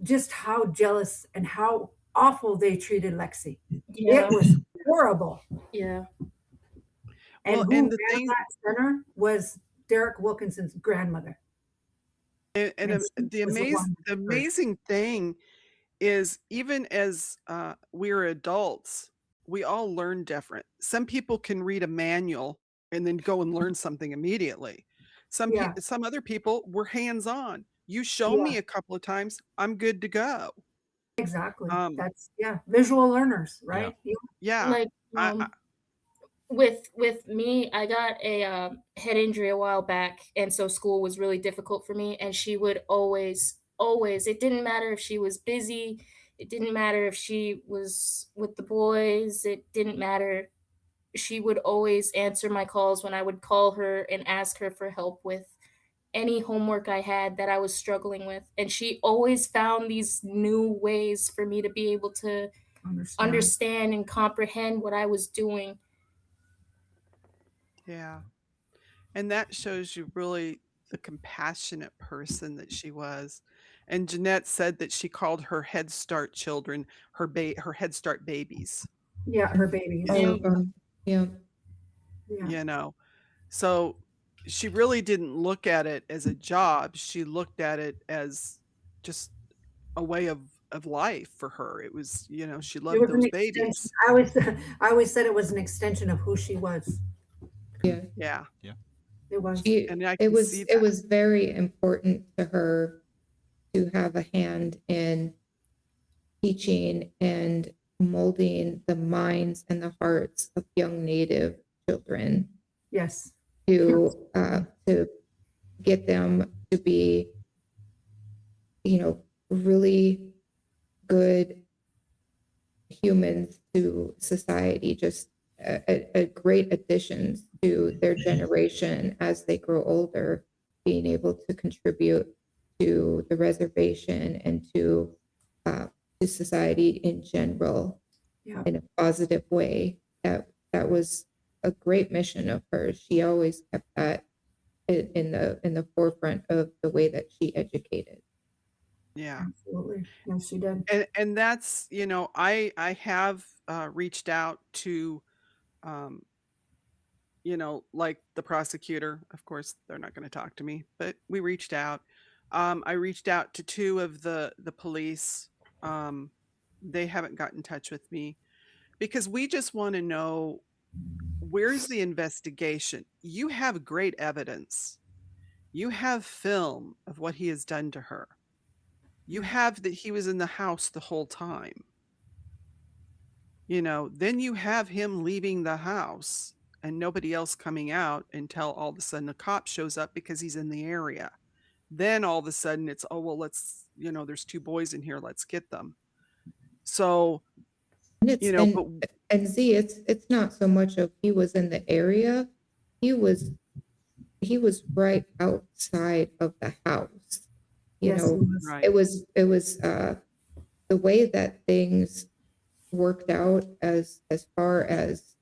just how jealous and how awful they treated Lexi. Yeah. It was horrible. Yeah. And Well, who and the ran thing- that center was Derick Wilkinson's grandmother. and And she the was the amazing one the that first- amazing thing is, even as we're adults, we all learn different. Some people can read a manual and then go and learn something immediately. Some Yeah. some other people were hands-on. You show Yeah. me a couple of times, I'm good to go. Exactly. That's visual learners, right? Yeah. Like I- with me, I got a head injury a while back, and so school was really difficult for me. And she would always, it didn't matter if she was busy, it didn't matter if she was with the boys, it didn't matter. She would always answer my calls when I would call her and ask her for help with any homework I had that I was struggling with. And she always found these new ways for me to be able to understand and comprehend what I was doing. Yeah. And that shows you really the compassionate person that she was. And Jeanette said that she called her Head Start children her Head Start babies. Yeah, her babies. All of them. Yeah. Yeah. You know, so she really didn't look at it as a job. She looked at it as just a way of life for her. It was, you know, she It loved was an those extension. babies. I always said it was an extension of who she was. Yeah. Yeah. It was. And I It can was see it that. was very important to her to have a hand in teaching and molding the minds and the hearts of young Native children Yes. to get them to be, you know, really good humans to society, just a great additions to their generation as they grow older, being able to contribute to the reservation and to society in general Yeah. in a positive way. That was a great mission of hers. She always kept that in the forefront of the way that she educated. Yeah. Absolutely. Yes, she did. And that's, you know, I have reached out to you know, like the prosecutor. Of course, they're not going to talk to me, but we reached out. I reached out to 2 of the police. They haven't got in touch with me because we just want to know, where's the investigation? You have great evidence. You have film of what he has done to her. You have that he was in the house the whole time. You know, then you have him leaving the house and nobody else coming out until all of a sudden a cop shows up because he's in the area. Then all of a sudden it's, oh, well, let's, you know, there's 2 boys in here, let's get them. So, And it's you know, but and Z, it's not so much of he was in the area, he was right outside of the house. You Yes, know, he was. right, it was the way that things worked out as far as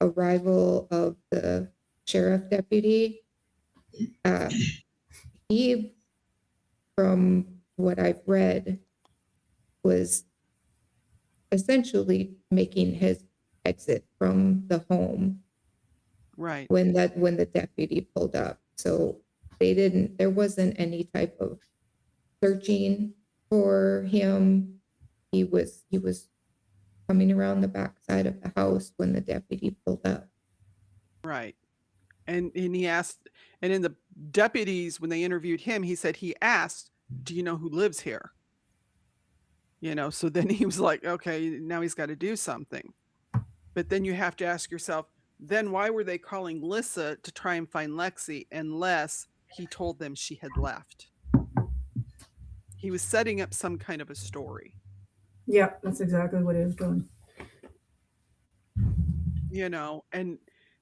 arrival of the sheriff deputy. He, from what I've read, was essentially making his exit from the home right, when the deputy pulled up. So there wasn't any type of searching for him. He was coming around the backside of the house when the deputy pulled up. right. And he asked, and in the deputies, when they interviewed him, he said he asked, do you know who lives here? You know, so then he was like, okay, now he's got to do something. But then you have to ask yourself, then why were they calling Lissa to try and find Lexi unless he told them she had left? He was setting up some kind of a story. Yeah, that's exactly what he was doing. You know, and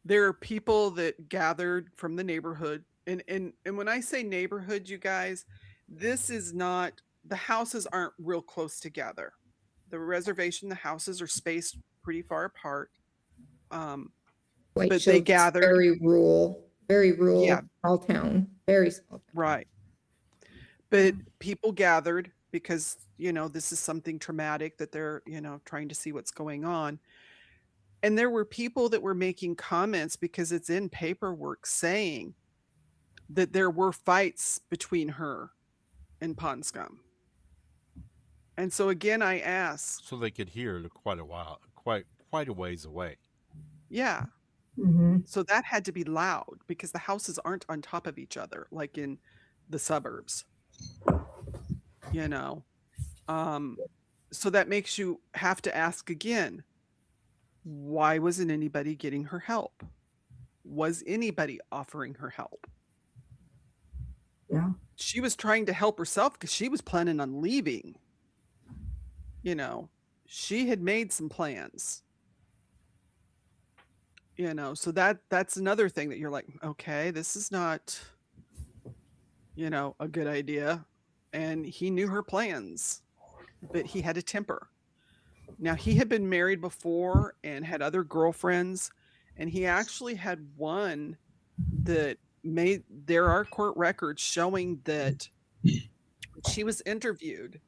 there are people that gathered from the neighborhood. And when I say neighborhood, you guys, this is not, the houses aren't real close together. The reservation, the houses are spaced pretty far apart. White But they Child's gathered. very rural, Yeah. small town, very small town. Right. But people gathered because, you know, this is something traumatic that they're, you know, trying to see what's going on. And there were people that were making comments because it's in paperwork saying that there were fights between her and Ponscom. And so again, I asked. So they could hear quite a while, quite a ways away. Yeah. Mm-hmm. So that had to be loud because the houses aren't on top of each other like in the suburbs. You know. So that makes you have to ask again, why wasn't anybody getting her help? Was anybody offering her help? Yeah. She was trying to help herself because she was planning on leaving. You know, she had made some plans. You know, so that's another thing that you're like, okay, this is not, you know, a good idea. And he knew her plans, but he had a temper. Now, he had been married before and had other girlfriends, and he actually had one that there are court records showing that she was interviewed,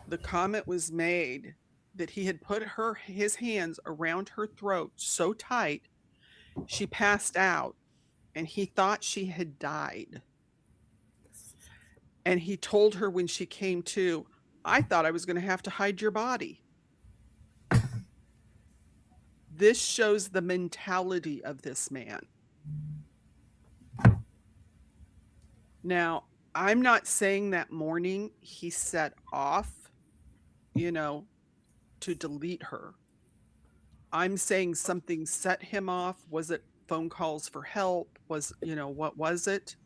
the comment was made that he had put his hands around her throat so tight she passed out, and he thought she had died. And he told her when she came to, I thought I was going to have to hide your body. This shows the mentality of this man. Now, I'm not saying that morning he set off, to delete her. I'm saying something set him off. Was it phone calls for help? What was it?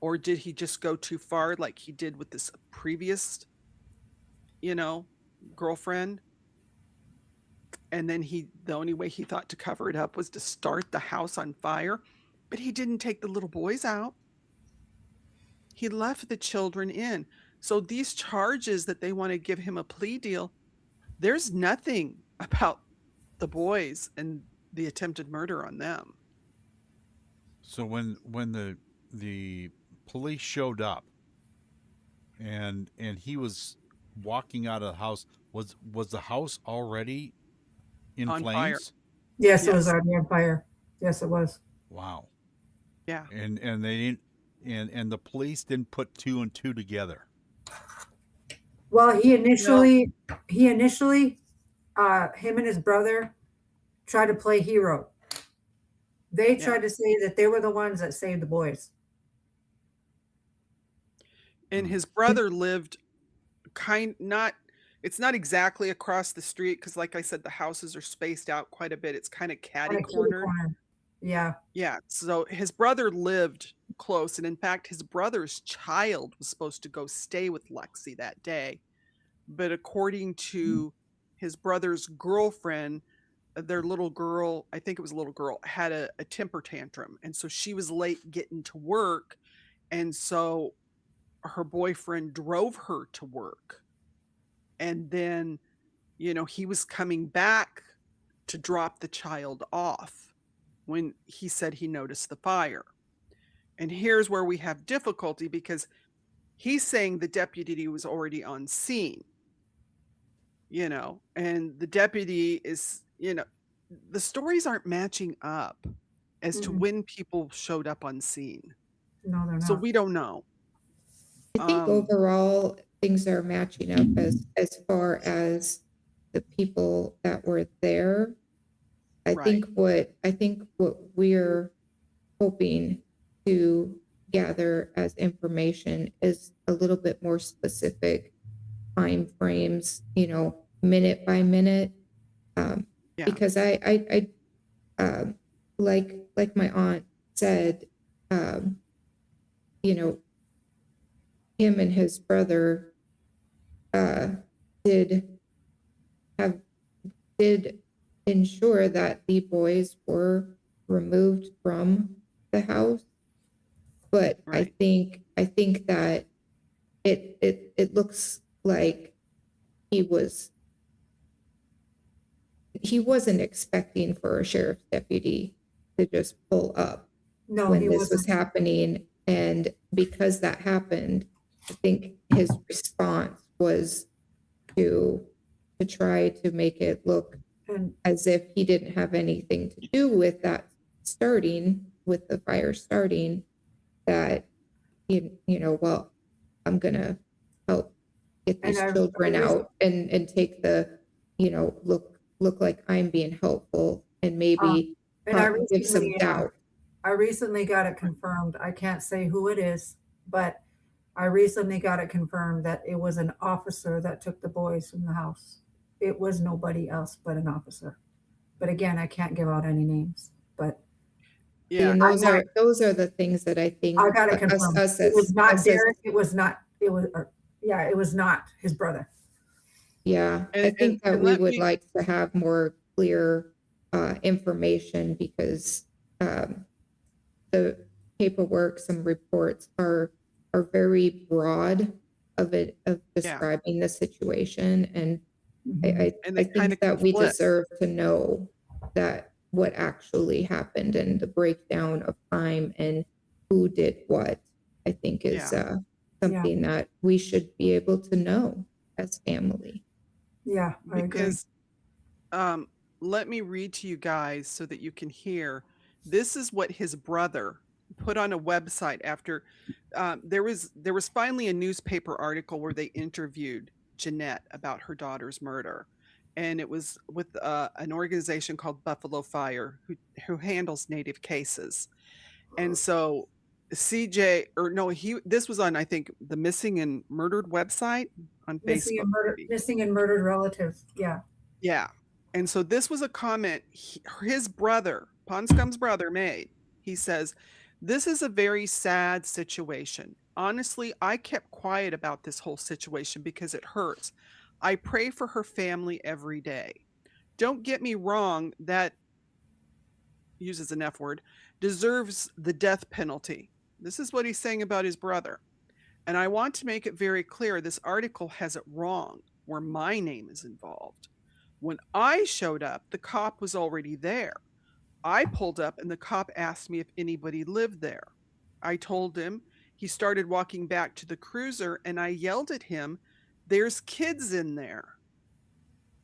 Or did he just go too far like he did with this previous, girlfriend? And then the only way he thought to cover it up was to start the house on fire. But he didn't take the little boys out. He left the children in. So these charges that they want to give him a plea deal, there's nothing about the boys and the attempted murder on them. So when the police showed up and he was walking out of the house, was the house already in On flames? fire. Yes, it was Yes. already on fire. Yes, it was. Wow. Yeah. And they didn't, and the police didn't put two and two together. Well, he initially, him and his brother tried to play hero. They tried to say that they were the ones that saved the boys. And his brother lived it's not exactly across the street because, like I said, the houses are spaced out quite a bit. It's kind of catty cornered. Yeah. Yeah. So his brother lived close. And in fact, his brother's child was supposed to go stay with Lexi that day. But according to his brother's girlfriend, their little girl, I think it was a little girl, had a temper tantrum. And so she was late getting to work. And so her boyfriend drove her to work. And then, he was coming back to drop the child off when he said he noticed the fire. And here's where we have difficulty because he's saying the deputy was already on scene, and the deputy is, the stories aren't matching up as to when people showed up on scene. No, they're not. So we don't know. I think overall things are matching up as far as the people that were there. I think what we're hoping to gather as information is a little bit more specific time frames, minute by minute. Because I like my aunt said, him and his brother did ensure that the boys were removed from the house. But I think that it looks like he wasn't expecting for a sheriff's deputy to just pull up when this was happening. And because that happened, I think his response was to try to make it look as if he didn't have anything to do with that with the fire starting, that, well, I'm going to help get these children out and take the, look like I'm being helpful and maybe give some doubt. I recently got it confirmed. I can't say who it is, but I recently got it confirmed that it was an officer that took the boys from the house. It was nobody else but an officer. But again, I can't give out any names. But yeah, and those are the things that I think I got it confirmed. It was not Derick. It was not his brother. Yeah, I think that we would like to have more clear information because the paperwork, some reports are very broad of describing the situation, and I think that we deserve to know that what actually happened and the breakdown of time and who did what. I think is something that we should be able to know as family. Yeah, I agree. Because let me read to you guys so that you can hear. This is what his brother put on a website after there was finally a newspaper article where they interviewed Jeanette about her daughter's murder, and it was with an organization called Buffalo Fire who handles Native cases. And so CJ, or no, this was on, I think, the Missing and Murdered website on Missing Facebook. and murdered, missing and murdered relatives. Yeah. Yeah. And so this was a comment his brother, Ponscom's brother, made. He says, "This is a very sad situation. Honestly, I kept quiet about this whole situation because it hurts. I pray for her family every day. Don't get me wrong, that," uses an F word, "deserves the death penalty." This is what he's saying about his brother. "And I want to make it very clear, this article has it wrong where my name is involved. When I showed up, the cop was already there. I pulled up and the cop asked me if anybody lived there. I told him. He started walking back to the cruiser and I yelled at him, 'There's kids in there.'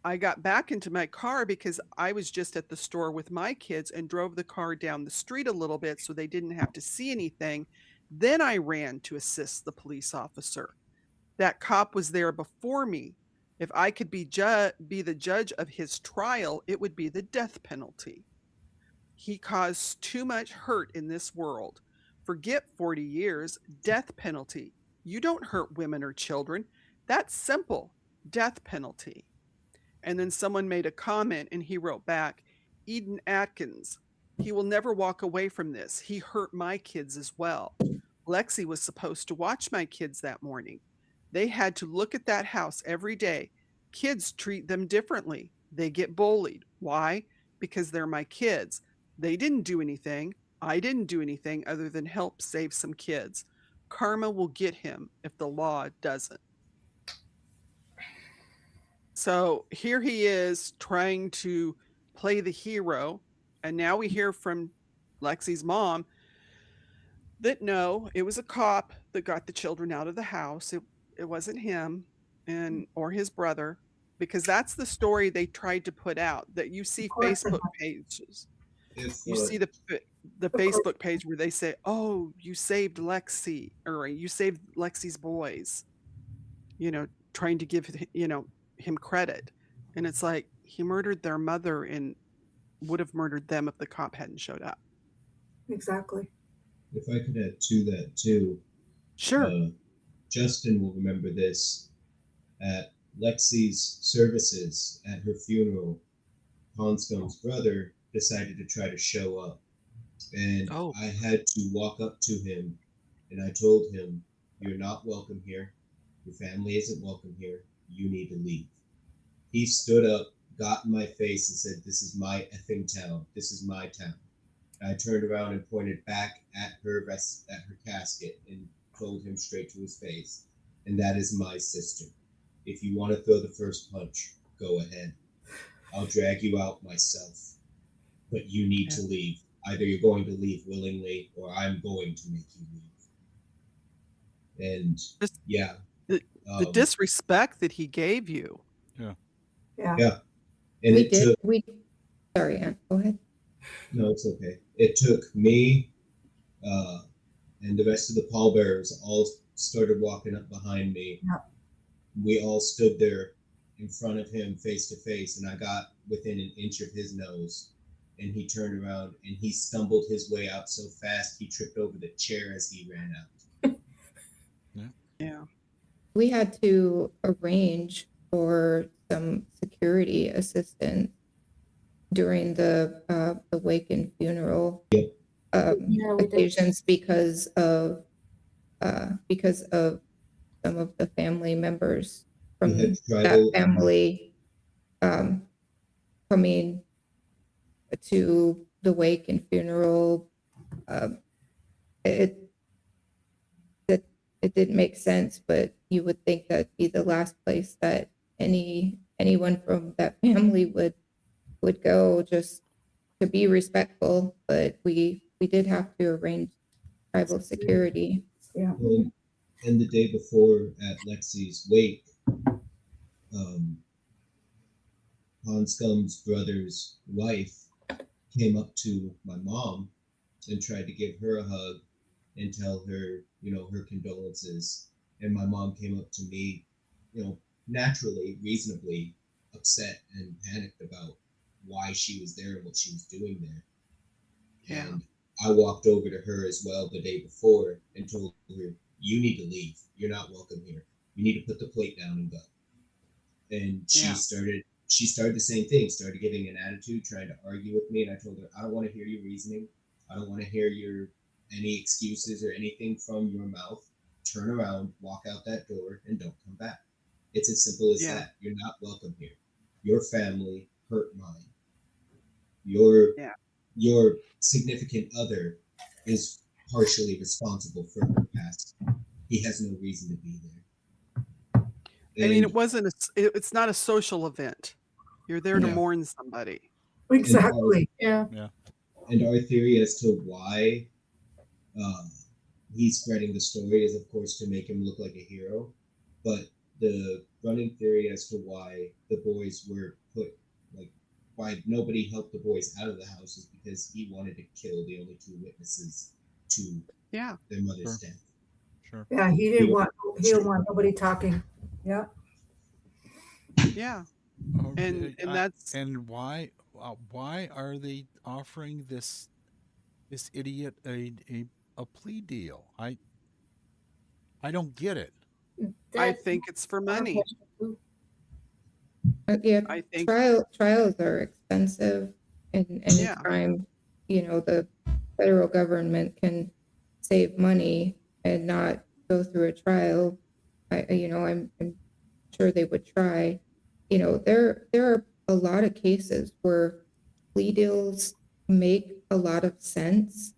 I got back into my car because I was just at the store with my kids and drove the car down the street a little bit so they didn't have to see anything. Then I ran to assist the police officer. That cop was there before me. If I could be the judge of his trial, it would be the death penalty. He caused too much hurt in this world. Forget 40 years, death penalty. You don't hurt women or children. That's simple, death penalty." And then someone made a comment and he wrote back, "Eden Atkins, he will never walk away from this. He hurt my kids as well. Lexi was supposed to watch my kids that morning. They had to look at that house every day. Kids treat them differently. They get bullied. Why? Because they're my kids. They didn't do anything. I didn't do anything other than help save some kids. Karma will get him if the law doesn't." So here he is trying to play the hero. And now we hear from Lexi's mom that no, it was a cop that got the children out of the house. It wasn't him or his brother, because that's the story they tried to put out, that you see Facebook pages. You see the Facebook page where they say, "Oh, you saved Lexi," or "You saved Lexi's boys," trying to give, him credit. And it's like, he murdered their mother and would have murdered them if the cop hadn't showed up. Exactly. If I could add to that too. Sure. Justin will remember this. At Lexi's services at her funeral, Ponscom's brother decided to try to show up. And I had to walk up to him and I told him, "You're not welcome here. Your family isn't welcome here. You need to leave." He stood up, got in my face and said, "This is my effing town. This is my town." I turned around and pointed back at her casket and told him straight to his face, "And that is my sister. If you want to throw the first punch, go ahead. I'll drag you out myself. But you need to leave. Either you're going to leave willingly or I'm going to make you leave." And the disrespect that he gave you. Yeah. And Sorry, Ann, go ahead. No, it's okay. It took me and the rest of the pallbearers all started walking up behind me. Yep. We all stood there in front of him face to face, and I got within an inch of his nose. And he turned around and he stumbled his way out so fast he tripped over the chair as he ran out. Yeah. We had to arrange for some security assistance during the wake and funeral occasions because of some of the family members from that family coming to the wake and funeral. It didn't make sense, but you would think that'd be the last place that anyone from that family would go, just to be respectful. But we did have to arrange tribal security. Yeah. And the day before at Lexi's wake, Hanscom's brother's wife came up to my mom and tried to give her a hug and tell her, her condolences. And my mom came up to me, naturally, reasonably upset and panicked about why she was there and what she was doing there. Yeah. And I walked over to her as well the day before and told her, you need to leave. You're not welcome here. You need to put the plate down and go. And she started the same thing, started giving an attitude, trying to argue with me. And I told her, I don't want to hear your reasoning. I don't want to hear any excuses or anything from your mouth. Turn around, walk out that door, and don't come back. It's as simple as that. You're not welcome here. Your family hurt mine. Your significant other is partially responsible for her past. He has no reason to be there. I mean, it's not a social event. You're there to mourn somebody. Exactly. Yeah. And our theory as to why he's spreading the story is, of course, to make him look like a hero. But the running theory as to why the boys were why nobody helped the boys out of the house is because he wanted to kill the only 2 witnesses to their mother's death. Sure. Yeah, he didn't want nobody talking. Yeah. Yeah. Okay, And that's and why are they offering this idiot a plea deal? I don't get it. I think it's for money. Yeah, I think trials are expensive, and anytime the federal government can save money and not go through a trial, I'm sure they would try. There are a lot of cases where plea deals make a lot of sense,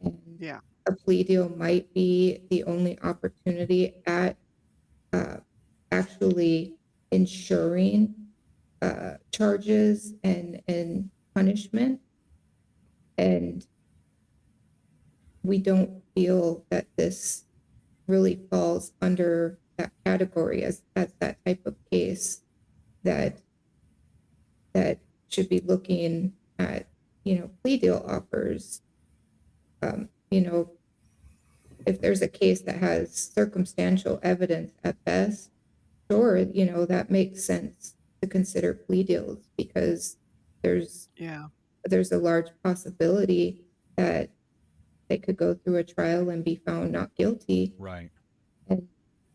and a plea deal might be the only opportunity at actually ensuring charges and punishment. And we don't feel that this really falls under that category as that type of case that should be looking at plea deal offers. If there's a case that has circumstantial evidence at best, sure, that makes sense to consider plea deals, because there's a large possibility that they could go through a trial and be found not guilty. Right. And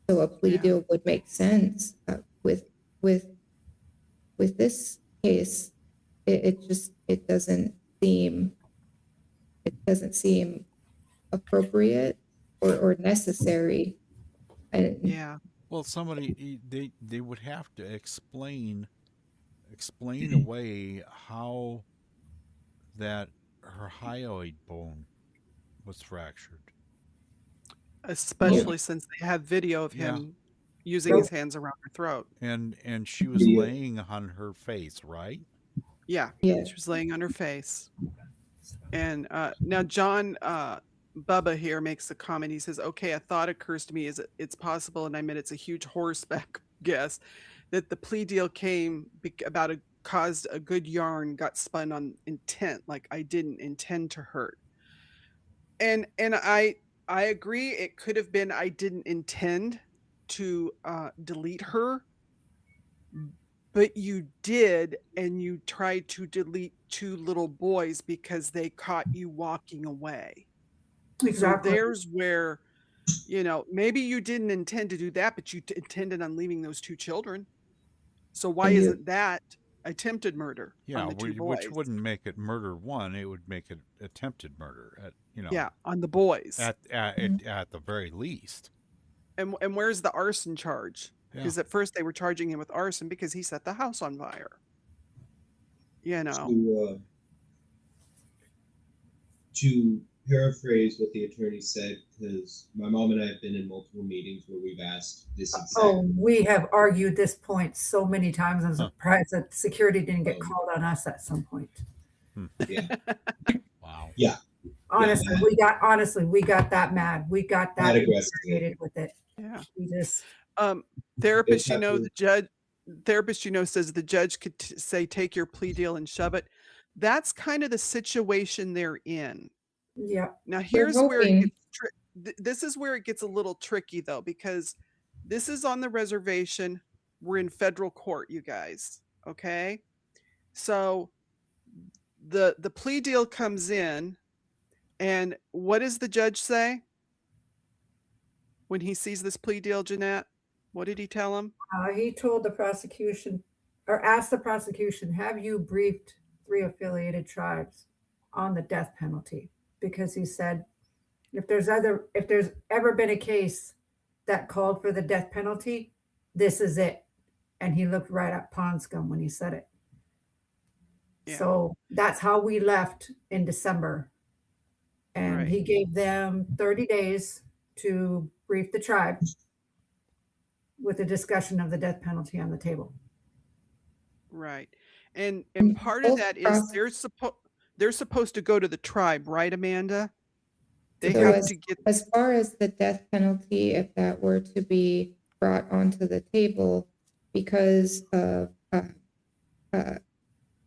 so a plea deal would make sense. With this case, it doesn't seem appropriate or necessary. And well, somebody they would have to explain away how that her hyoid bone was fractured, especially since they have video of him using his hands around her throat. And she was laying on her face, right? Yeah, she was laying on her face. And now John Bubba here makes a comment. He says, okay, a thought occurs to me, is it's possible, and I mean it's a huge horseback guess, that the plea deal came about caused a good yarn got spun on intent, like I didn't intend to hurt. And I agree, it could have been I didn't intend to delete her, but you did, and you tried to delete 2 little boys because they caught you walking away. Exactly. So there's where, maybe you didn't intend to do that, but you intended on leaving those 2 children. So why isn't that attempted murder on the 2 boys? Which wouldn't make it murder 1, it would make it attempted murder on the boys at the very least. And where's the arson charge? Because at first they were charging him with arson because he set the house on fire. To paraphrase what the attorney said, because my mom and I have been in multiple meetings where we've asked this exact. Oh, we have argued this point so many times. I'm surprised that security didn't get called on us at some point. Yeah. Wow. Yeah. Honestly, we got that mad. We got that That aggressive. infuriated with it. Yeah. We just Therapist, They have to- the judge, therapist, says the judge could say, take your plea deal and shove it. That's kind of the situation they're in. yeah. Now, We're here's where it hoping. gets this is where it gets a little tricky, though, because this is on the reservation. We're in federal court, you guys. Okay, so the plea deal comes in, and what does the judge say when he sees this plea deal, Jeanette? What did he tell him? He told the prosecution, or asked the prosecution, have you briefed 3 affiliated tribes on the death penalty? Because he said, if there's ever been a case that called for the death penalty, this is it. And he looked right at Ponscom when he said it. Yeah. So that's how we left in December. And Right. he gave them 30 days to brief the tribe with a discussion of the death penalty on the table. Right. And And part of both that is pros- they're supposed to go to the tribe, right, Amanda? They So have to get as far as the death penalty, if that were to be brought onto the table because of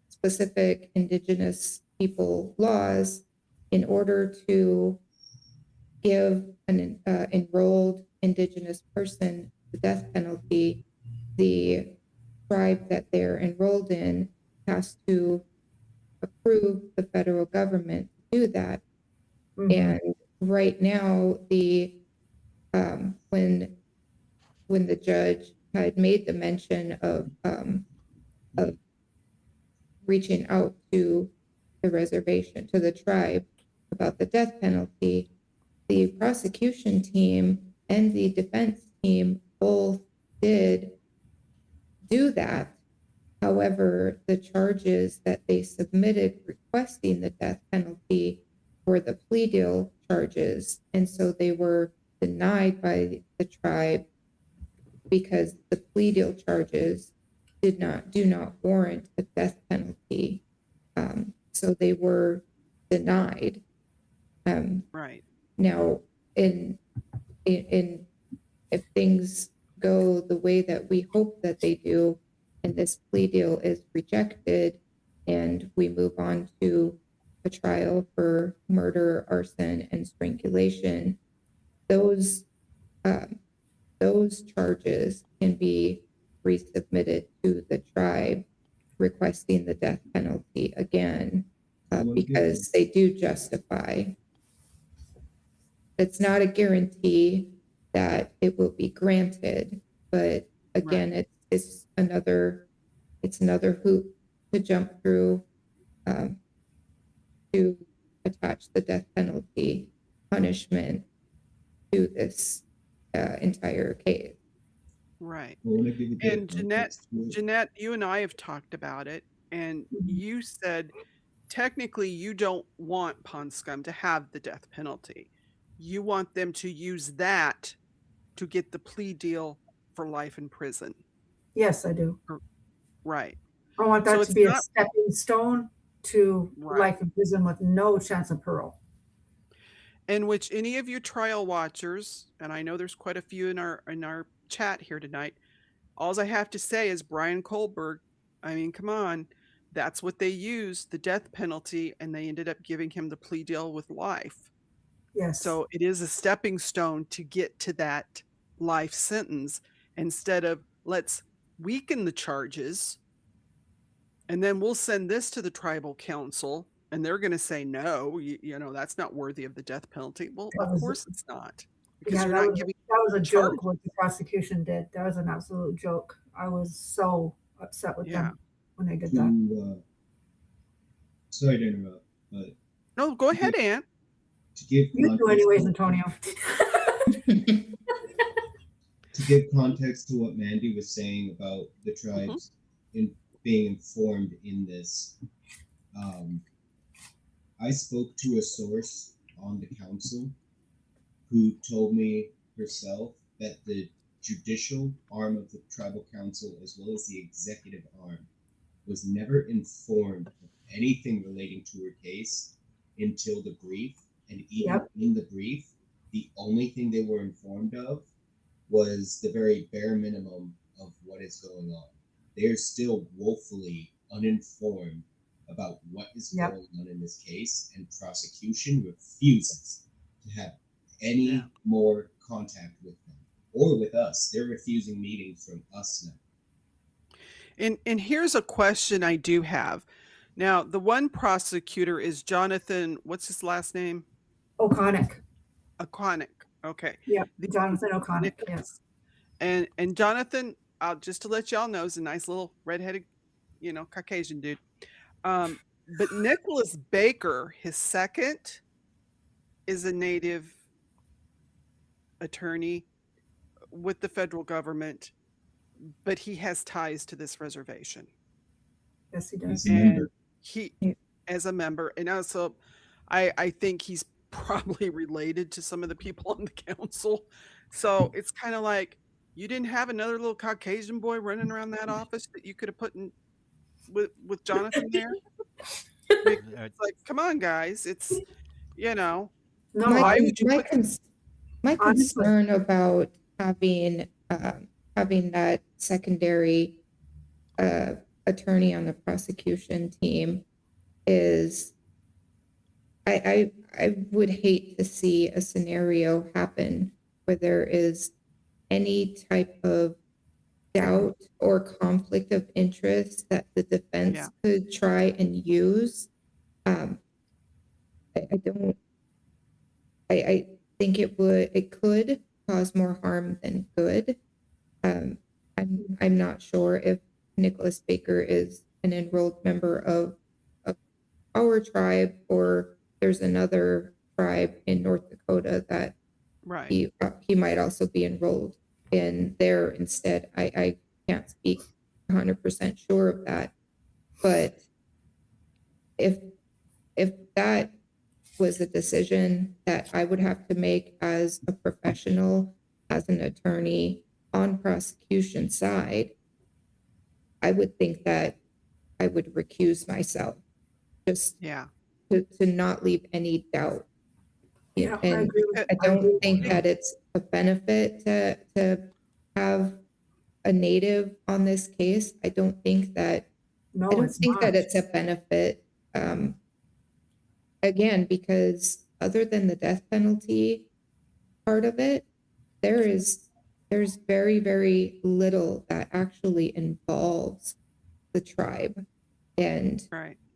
specific Indigenous people laws, in order to give an enrolled Indigenous person the death penalty, the tribe that they're enrolled in has to approve the federal government to do that. Mhm. And right now, the when the judge had made the mention of reaching out to the reservation, to the tribe about the death penalty, the prosecution team and the defense team both did do that. However, the charges that they submitted requesting the death penalty were the plea deal charges. And so they were denied by the tribe because the plea deal charges do not warrant a death penalty. So they were denied. right. Now, in if things go the way that we hope that they do, and this plea deal is rejected, and we move on to a trial for murder, arson, and strangulation, those charges can be resubmitted to the tribe requesting the death penalty again, because they do justify. It's not a guarantee that it will be granted, but again, it's another hoop to jump through to attach the death penalty punishment to this entire case. Right. I wanna give a bit of And context to it. Jeanette, you and I have talked about it, and you said technically you don't want Ponscom to have the death penalty. You want them to use that to get the plea deal for life in prison. Yes, I do. Right. I want So that it's to be a not- stepping stone to Right. life in prison with no chance of parole. In which any of you trial watchers, and I know there's quite a few in our chat here tonight, all I have to say is Brian Kohlberg, I mean, come on, that's what they used, the death penalty, and they ended up giving him the plea deal with life. Yes. So it is a stepping stone to get to that life sentence instead of let's weaken the charges and then we'll send this to the tribal council and they're going to say, no, you know, that's not worthy of the death penalty. Well, of course it's not. Because yeah, you're that not was, giving that was a charge. joke what the prosecution did. That was an absolute joke. I was so upset with them when they did that. Sorry to interrupt, but No, go ahead, Ann. to give You do anyways, Antonio. to give context to what Mandy was saying about the tribes in being informed in this, I spoke to a source on the council who told me herself that the judicial arm of the tribal council, as well as the executive arm, was never informed of anything relating to her case until the brief And even in the brief, the only thing they were informed of was the very bare minimum of what is going on. They're still woefully uninformed about what is going on in this case, and prosecution refuses to have any more contact with them or with us. They're refusing meetings from us now. And here's a question I do have. Now, the one prosecutor is Jonathan, what's his last name? O'Connick. O'Connick. Okay. Yeah, Jonathan O'Connick. Yes. And Jonathan, just to let y'all know, is a nice little redheaded, Caucasian dude. But Nicholas Baker, his second, is a native attorney with the federal government, but he has ties to this reservation. Yes, he does. And he, as a member, and also I think he's probably related to some of the people on the council. So it's kind of like, you didn't have another little Caucasian boy running around that office that you could have put in with Jonathan there? It's like, come on, guys. It's, No, My, I my concern about having that secondary attorney on the prosecution team is I would hate to see a scenario happen where there is any type of doubt or conflict of interest that the defense could try and use. I think it could cause more harm than good. I'm not sure if Nicholas Baker is an enrolled member of our tribe, or there's another tribe in North Dakota that he might also be enrolled in there instead. I can't speak 100% sure of that, but if that was a decision that I would have to make as a professional, as an attorney on prosecution side, I would think that I would recuse myself, just to not leave any doubt. Yeah, And I don't think that it's a benefit to have a native on this case. I don't think that it's a benefit. Again, because other than the death penalty part of it, there's very, very little that actually involves the tribe and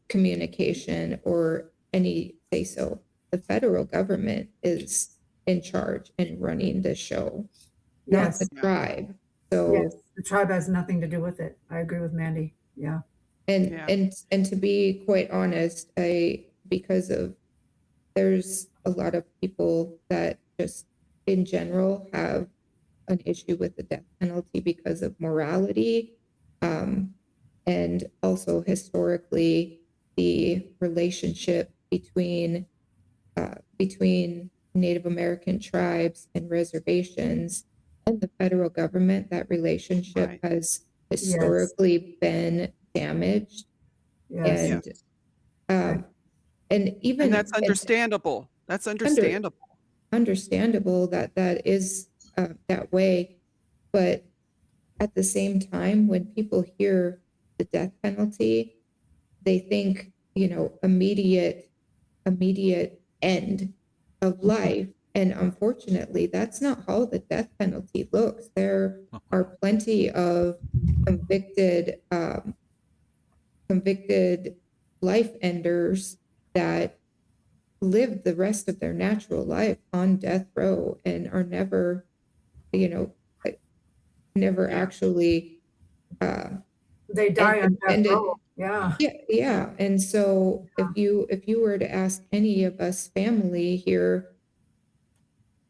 communication or any say so. The federal government is in charge and running the show, not the tribe. So the tribe has nothing to do with it. I agree with Mandy. Yeah. And to be quite honest, because there's a lot of people that just in general have an issue with the death penalty because of morality, and also historically the relationship between Native American tribes and reservations and the federal government. That relationship has historically been damaged, and that's understandable. That's understandable. Understandable that is that way, but at the same time, when people hear the death penalty, they think, immediate end of life. And unfortunately, that's not how the death penalty looks. There are plenty of convicted life enders that live the rest of their natural life on death row and are never actually they die on death row. Yeah. And so if you were to ask any of us family here,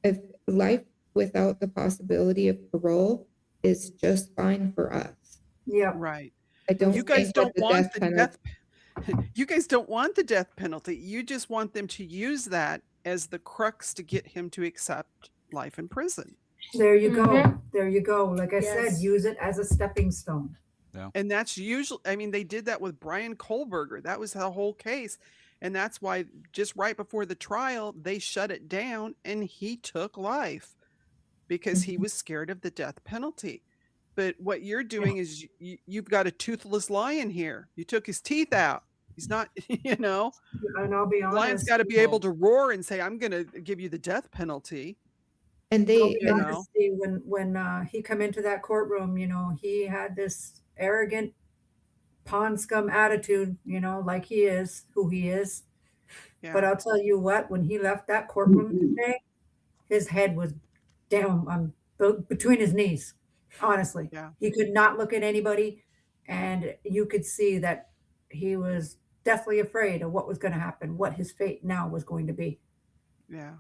if life without the possibility of parole is just fine for us. Yeah. Right. I don't You guys think don't that want the penalty, death. You guys don't want the death penalty. You just want them to use that as the crux to get him to accept life in prison. There you go. There you go. Like I said, use it as a stepping stone. Yeah. And that's usually, they did that with Brian Kohlberger. That was the whole case. And that's why just right before the trial, they shut it down and he took life because he was scared of the death penalty. But what you're doing is you've got a toothless lion here. You took his teeth out. He's not, And I'll be the lion's honest. got to be able to roar and say, I'm going to give you the death penilty. And I'll they, be and honest, Steve, when he come into that courtroom, he had this arrogant pond scum attitude, like he is who he is. But Yeah. I'll tell you what, when he left that courtroom today, his head was down between his knees. Honestly, Yeah. he could not look at anybody, and you could see that he was deathly afraid of what was going to happen, what his fate now was going to be. Yeah.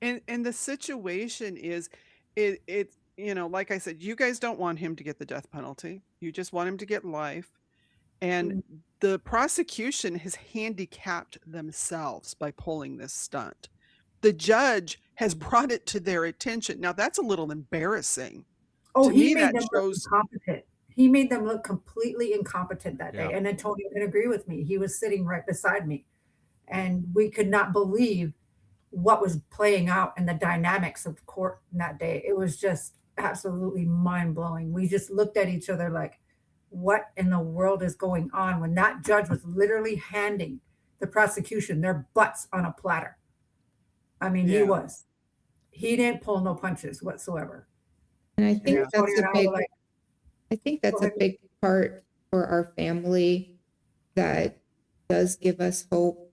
And the situation is it like I said, you guys don't want him to get the death penalty. You just want him to get life. And the prosecution has handicapped themselves by pulling this stunt. The judge has brought it to their attention. Now that's a little embarrassing. Oh, To he me, made that them look shows incompetent. He made them look completely incompetent that day. Yeah. And then Tony can agree with me. He was sitting right beside me, and we could not believe what was playing out and the dynamics of court that day. It was just absolutely mind blowing. We just looked at each other like, what in the world is going on, when that judge was literally handing the prosecution their butts on a platter. I mean, Yeah. he didn't pull no punches whatsoever. and I think Yeah. that's Tony and a I big, were like, I think that's Go a ahead. big part for our family that does give us hope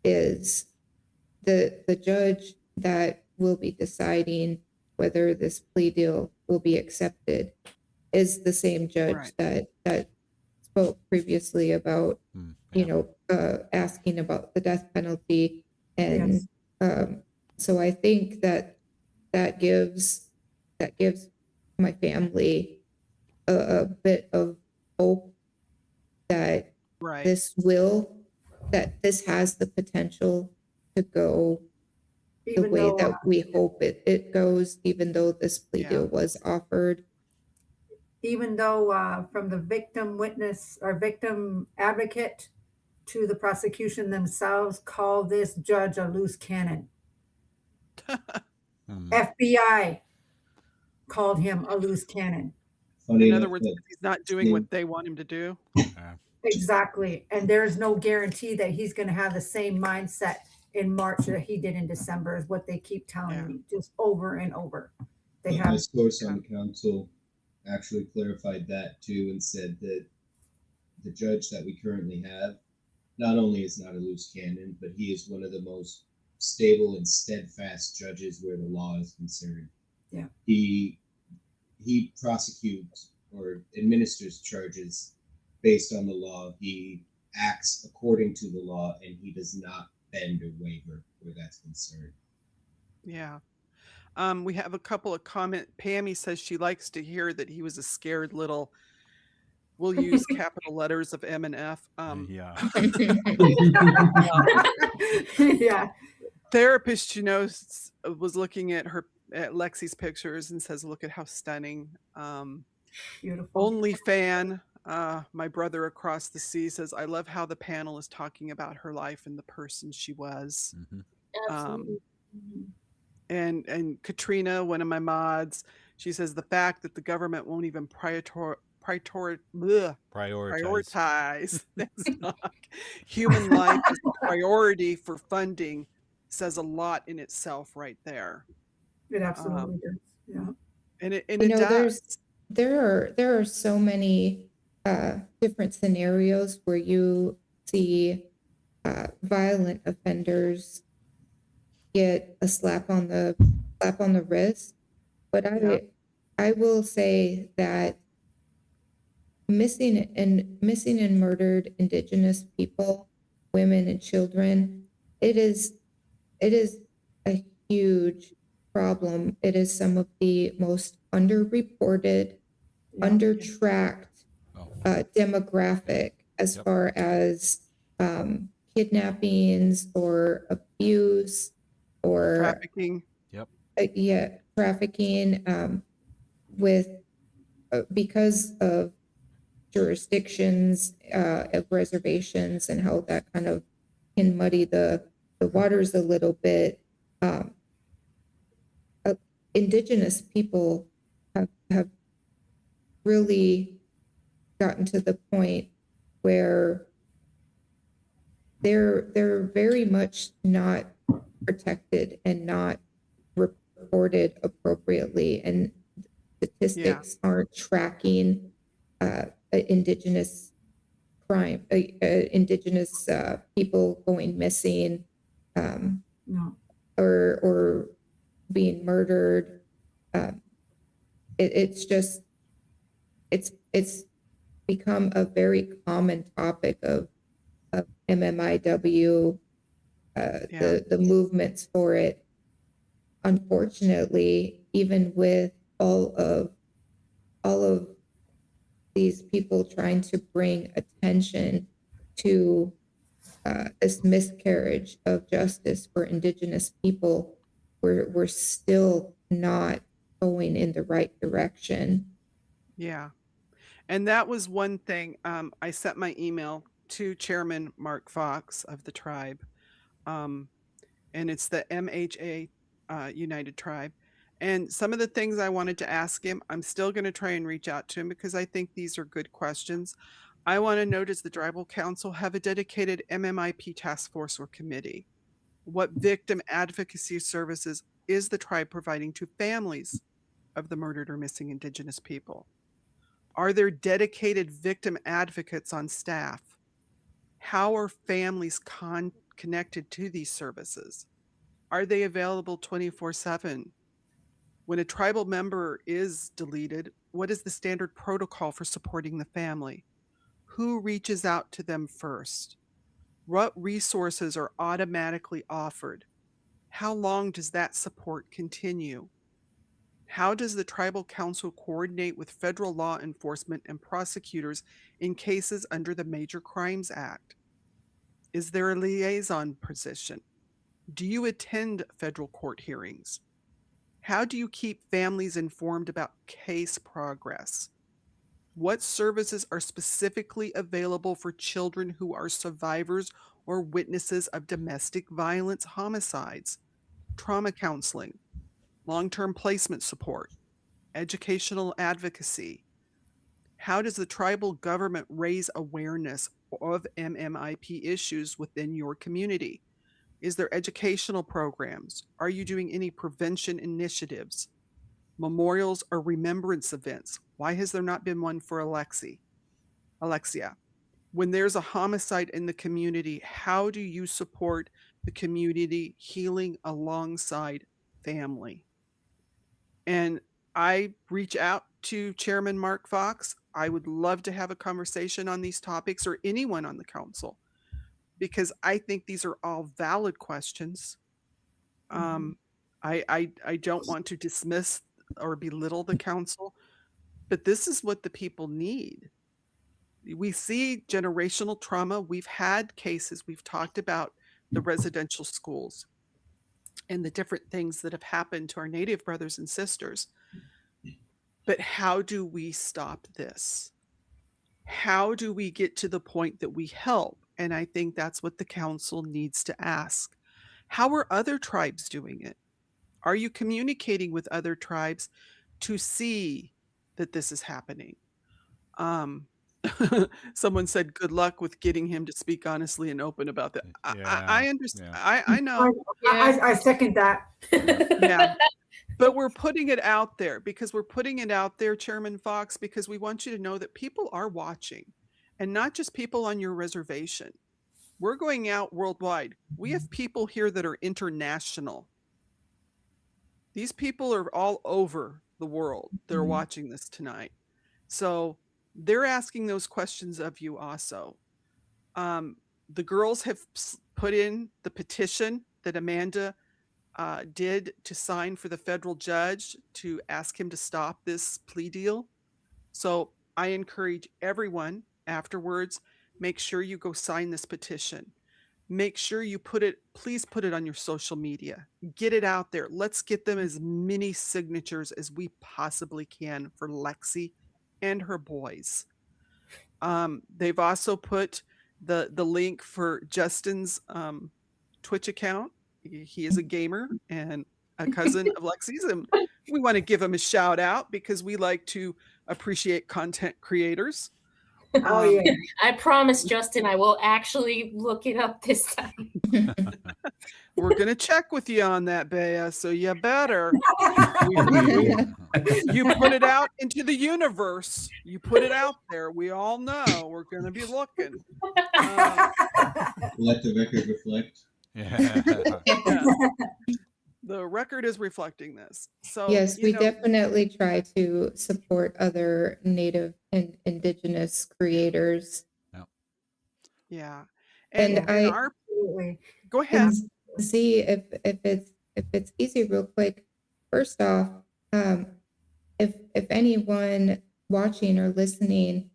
is the judge that will be deciding whether this plea deal will be accepted is the same judge Right. that spoke previously about, Yeah. asking about the death penalty. And yes. so I think that gives my family a bit of hope that Right. this has the potential to go the Even way though that we hope it goes, even though this plea Yeah. deal was offered. from the victim witness or victim advocate to the prosecution themselves call this judge a loose cannon. FBI called him a loose cannon. Funny In other enough, words, that he's not doing what they want him to do. Yeah. Exactly. And there's no guarantee that he's going to have the same mindset in March that he did in December, is what they keep telling Yeah. me, just over and over. They my have source on the council actually clarified that too, and said that the judge that we currently have not only is not a loose cannon, but he is one of the most stable and steadfast judges where the law is concerned. Yeah. He prosecutes or administers charges based on the law. He acts according to the law, and he does not bend or waver where that's concerned. Yeah. We have a couple of comments. Pammy says she likes to hear that he was a scared little, we'll use capital letters of M and F. Yeah. yeah. Therapist, was looking at Lexi's pictures and says, look at how stunning. Beautiful. Only fan, my brother across the sea, says, I love how the panel is talking about her life and the person she was. Absolutely. And Katrina, one of my mods, she says the fact that the government won't even prioritize that's not, human life as a priority for funding says a lot in itself right there. It absolutely does. Yeah. And it does. There are so many different scenarios where you see violent offenders get a slap on the wrist, but I will say that missing and murdered Indigenous people, women and children, it is a huge problem. It is some of the most underreported, under-tracked demographic as far as kidnappings or abuse or trafficking. Trafficking with because of jurisdictions of reservations and how that kind of can muddy the waters a little bit. Indigenous people have really gotten to the point where they're very much not protected and not reported appropriately, and statistics aren't tracking Indigenous crime, Indigenous people going missing, No. or being murdered. It's just it's become a very common topic of MMIW, the movements for it. Unfortunately, even with all of these people trying to bring attention to this miscarriage of justice for Indigenous people, we're still not going in the right direction. Yeah. And that was one thing. I sent my email to Chairman Mark Fox of the tribe. And it's the MHA United Tribe. And some of the things I wanted to ask him, I'm still going to try and reach out to him because I think these are good questions. I want to know, does the Tribal Council have a dedicated MMIP task force or committee? What victim advocacy services is the tribe providing to families of the murdered or missing Indigenous people? Are there dedicated victim advocates on staff? How are families connected to these services? Are they available 24/7? When a tribal member is deleted, what is the standard protocol for supporting the family? Who reaches out to them first? What resources are automatically offered? How long does that support continue? How does the Tribal Council coordinate with federal law enforcement and prosecutors in cases under the Major Crimes Act? Is there a liaison position? Do you attend federal court hearings? How do you keep families informed about case progress? What services are specifically available for children who are survivors or witnesses of domestic violence homicides, trauma counseling, long-term placement support, educational advocacy? How does the tribal government raise awareness of MMIP issues within your community? Is there educational programs? Are you doing any prevention initiatives? Memorials or remembrance events? Why has there not been one for Alexia? When there's a homicide in the community, how do you support the community healing alongside family? And I reach out to Chairman Mark Fox. I would love to have a conversation on these topics, or anyone on the council, because I think these are all valid questions. I don't want to dismiss or belittle the council, but this is what the people need. We see generational trauma. We've had cases. We've talked about the residential schools and the different things that have happened to our Native brothers and sisters. But how do we stop this? How do we get to the point that we help? And I think that's what the council needs to ask. How are other tribes doing it? Are you communicating with other tribes to see that this is happening? Someone said, good luck with getting him to speak honestly and open about that. I understand. I know. I second that. Yeah. But we're putting it out there because we're putting it out there, Chairman Fox, because we want you to know that people are watching, and not just people on your reservation. We're going out worldwide. We have people here that are international. These people are all over the world. They're watching this tonight. So they're asking those questions of you also. The girls have put in the petition that Amanda did to sign for the federal judge to ask him to stop this plea deal. So I encourage everyone afterwards, make sure you go sign this petition. Make sure you please put it on your social media. Get it out there. Let's get them as many signatures as we possibly can for Lexi and her boys. They've also put the link for Justin's Twitch account. He is a gamer and a cousin of Lexi's, and we want to give him a shout out because we like to appreciate content creators. Oh yeah. I promise, Justin, I will actually look it up this time. We're gonna check with you on that, Beija, so you better. You put it out into the universe. You put it out there. We all know we're gonna be looking. Let the record reflect. Yeah. The record is reflecting this. So Yes, you we know, definitely try to support other Native and Indigenous creators. yeah. And I Absolutely. Go ahead. can see if it's easy real quick. First off, if anyone watching or listening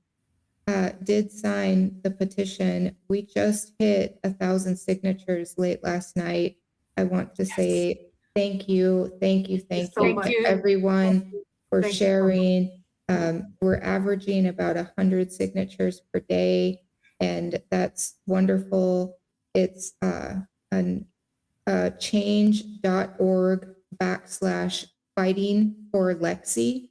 did sign the petition, we just hit 1,000 signatures late last night. I want to say thank you so much. to everyone for Thank you. sharing. We're averaging about 100 signatures per day, and that's wonderful. It's change.org/fighting for Lexi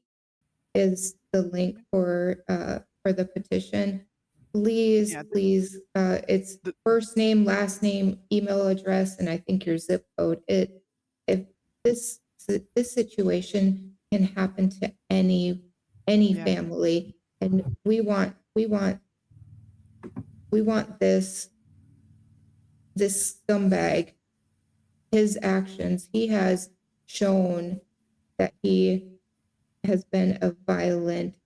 is the link for the petition. Please, Yeah. please, it's first name, last name, email address, and I think your zip code. If this situation can happen to any Yeah. family, and we want this scumbag, his actions. He has shown that he has been a violent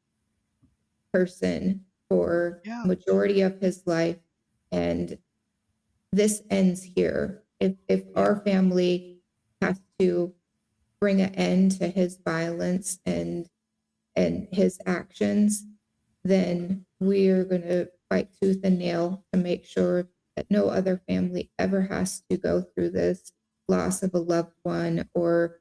person for Yeah. majority of his life, and this ends here. If our family has to bring an end to his violence and his actions, then we are going to fight tooth and nail to make sure that no other family ever has to go through this loss of a loved one or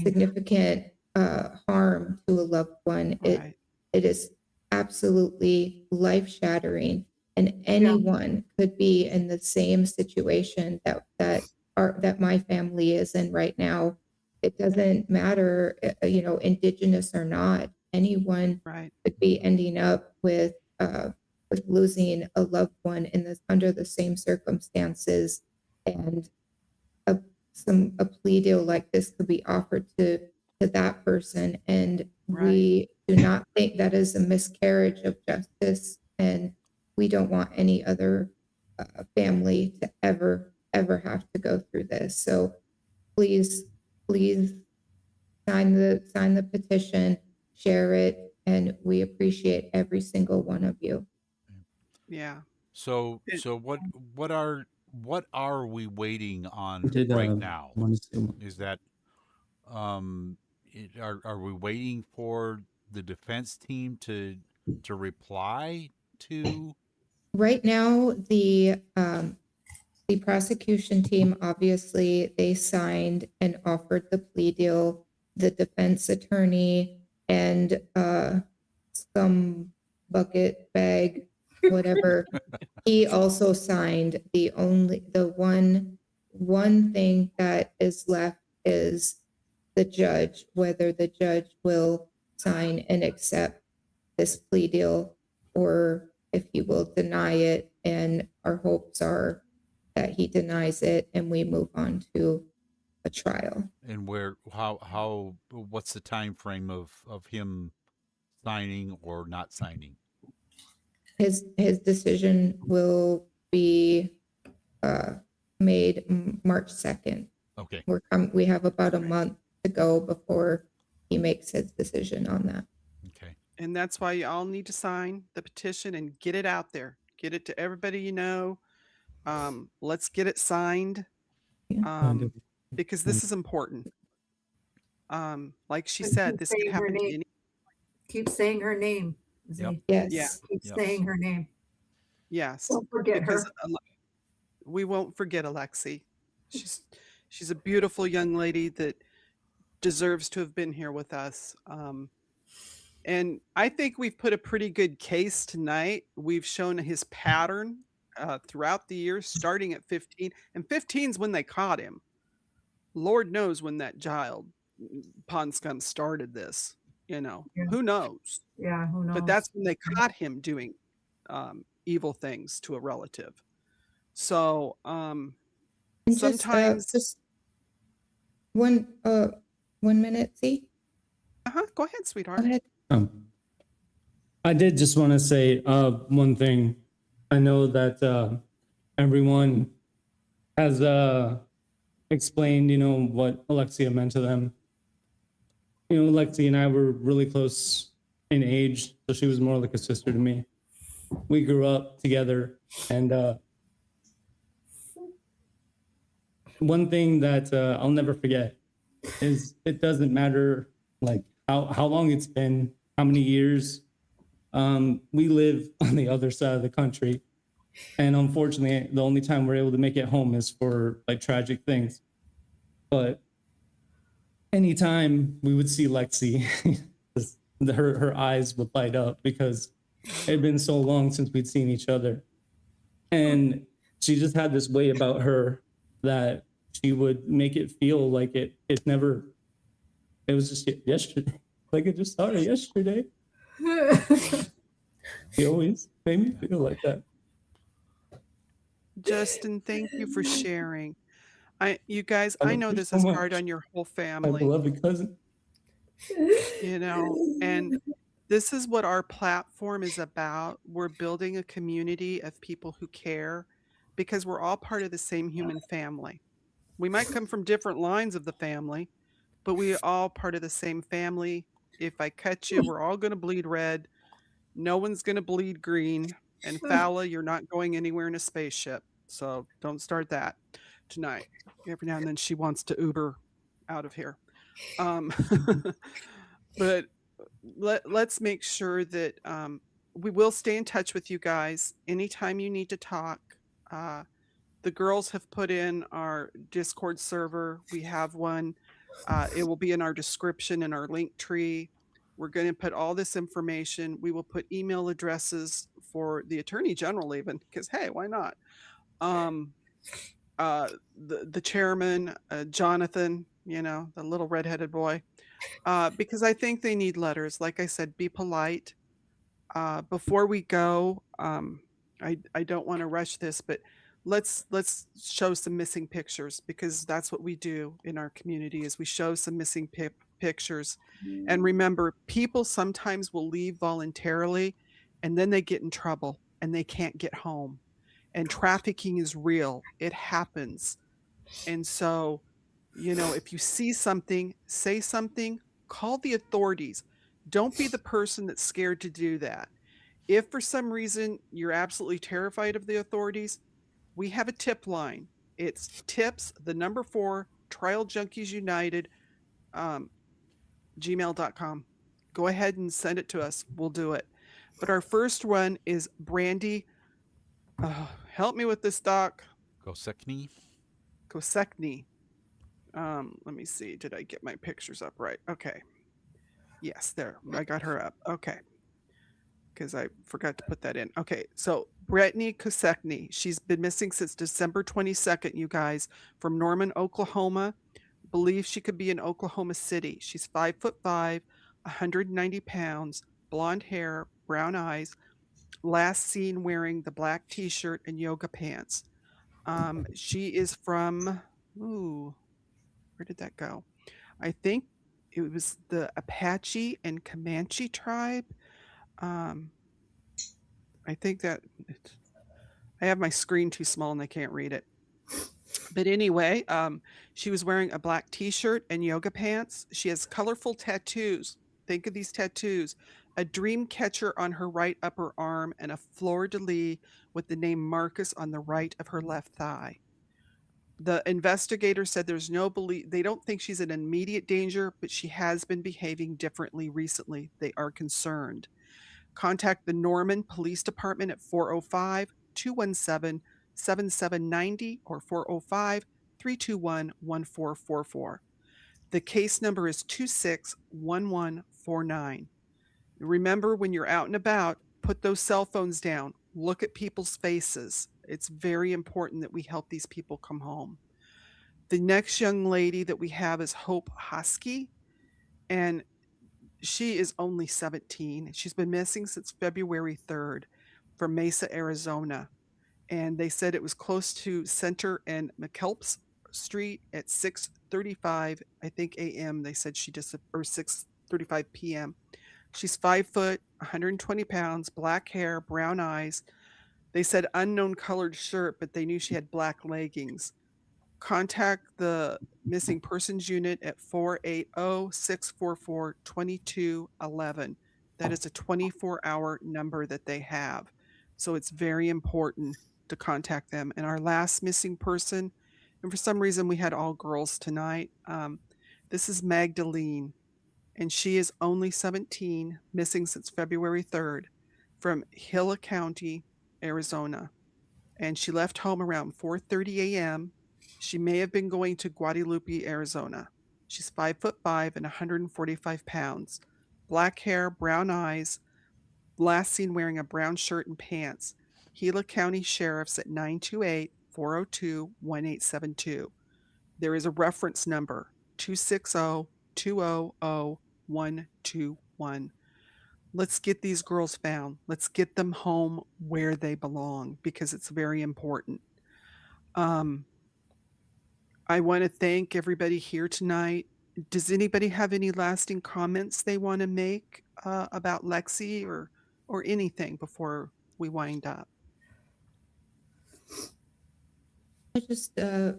significant harm to a loved one. Right. It is absolutely life-shattering, and anyone could be in the same situation that my family is in right now. It doesn't matter, Indigenous or not. Anyone Right. could be ending up with losing a loved one under the same circumstances, and a plea deal like this could be offered to that person, and we do not think that is a miscarriage of justice, and we don't want any other family to ever have to go through this. So please sign the petition, share it, and we appreciate every single one of you. Yeah. So what are we waiting on Did, right now? Montezuma. Is that are we waiting for the defense team to reply to? Right now, the prosecution team, obviously, they signed and offered the plea deal. The defense attorney and some bucket bag, whatever, he also signed. The one thing that is left is the judge, whether the judge will sign and accept this plea deal or if he will deny it. And our hopes are that he denies it and we move on to a trial. And what's the time frame of him signing or not signing? His decision will be made March 2nd. Okay. We have about a month to go before he makes his decision on that. Okay. And that's why you all need to sign the petition and get it out there. Get it to everybody you know. Let's get it signed because this is important. Like she said, this could happen to any. Keep saying her name. Yep. Yes. Yeah. Keep saying her name. Yes. Don't forget her. We won't forget Alexi. She's a beautiful young lady that deserves to have been here with us. And I think we've put a pretty good case tonight. We've shown his pattern throughout the years, starting at 15. And 15 is when they caught him. Lord knows when that child pond scum started this. Yeah. Who knows? Yeah, who knows? But that's when they caught him doing evil things to a relative. So And sometimes, just 1 minute, see? go ahead, Go sweetheart. ahead. I did just want to say one thing. I know that everyone has explained, what Alexia meant to them. Alexia and I were really close in age, so she was more like a sister to me. We grew up together, and one thing that I'll never forget is it doesn't matter like how long it's been, how many years. We live on the other side of the country, and unfortunately, the only time we're able to make it home is for like tragic things. But anytime we would see Lexi, her eyes would light up because it had been so long since we'd seen each other. And she just had this way about her that she would make it feel like it was just yesterday. Like it just started yesterday. She always made me feel like that. Justin, thank you for sharing. You guys, I I love know you this so is much. hard on your whole My family, beloved cousin. and this is what our platform is about. We're building a community of people who care because we're all part of the same human family. We might come from different lines of the family, but we are all part of the same family. If I cut you, we're all going to bleed red. No one's going to bleed green. And Fala, you're not going anywhere in a spaceship. So don't start that tonight. Every now and then she wants to Uber out of here. But let's make sure that we will stay in touch with you guys anytime you need to talk. The girls have put in our Discord server. We have one. It will be in our description in our link tree. We're going to put all this information. We will put email addresses for the Attorney General even, because hey, why not? The chairman, Jonathan, the little redheaded boy, because I think they need letters. Like I said, be polite. Before we go, I don't want to rush this, but let's show some missing pictures, because that's what we do in our community is we show some missing pictures. And remember, people sometimes will leave voluntarily and then they get in trouble and they can't get home. And trafficking is real. It happens. And so, if you see something, say something, call the authorities. Don't be the person that's scared to do that. If for some reason you're absolutely terrified of the authorities, we have a tip line. It's tips, the number 4, Trial Junkies United, gmail.com. Go ahead and send it to us. We'll do it. But our first one is Brandy. Help me with this, Doc. Gosekny. Let me see. Did I get my pictures up right? Okay. Yes, there. I got her up. Okay. Because I forgot to put that in. Okay. So Brittany Kosekny. She's been missing since December 22nd, you guys, from Norman, Oklahoma. Believes she could be in Oklahoma City. She's 5'5", 190 pounds, blonde hair, brown eyes. Last seen wearing the black t-shirt and yoga pants. She is from, where did that go? I think it was the Apache and Comanche tribe. I think that I have my screen too small and I can't read it. But anyway, she was wearing a black t-shirt and yoga pants. She has colorful tattoos. Think of these tattoos. A dream catcher on her right upper arm and a fleur-de-lis with the name Marcus on the right of her left thigh. The investigator said there's no belief. They don't think she's in immediate danger, but she has been behaving differently recently. They are concerned. Contact the Norman Police Department at 405-217-7790 or 405-321-1444. The case number is 261149. Remember, when you're out and about, put those cell phones down. Look at people's faces. It's very important that we help these people come home. The next young lady that we have is Hope Husky, and she is only 17. She's been missing since February 3rd from Mesa, Arizona. And they said it was close to Center and McKelps Street at 6:35, I think, a.m. They said she just, or 6:35 p.m. She's 5 foot, 120 pounds, black hair, brown eyes. They said unknown colored shirt, but they knew she had black leggings. Contact the missing persons unit at 480-644-2211. That is a 24-hour number that they have. So it's very important to contact them. And our last missing person, and for some reason we had all girls tonight, this is Magdalene, and she is only 17, missing since February 3rd, from Gila County, Arizona. And she left home around 4:30 a.m. She may have been going to Guadalupe, Arizona. She's 5'5" and 145 pounds. Black hair, brown eyes. Last seen wearing a brown shirt and pants. Gila County Sheriff's at 928-402-1872. There is a reference number, 260-200-121. Let's get these girls found. Let's get them home where they belong, because it's very important. I want to thank everybody here tonight. Does anybody have any lasting comments they want to make about Lexi or anything before we wind up? I just I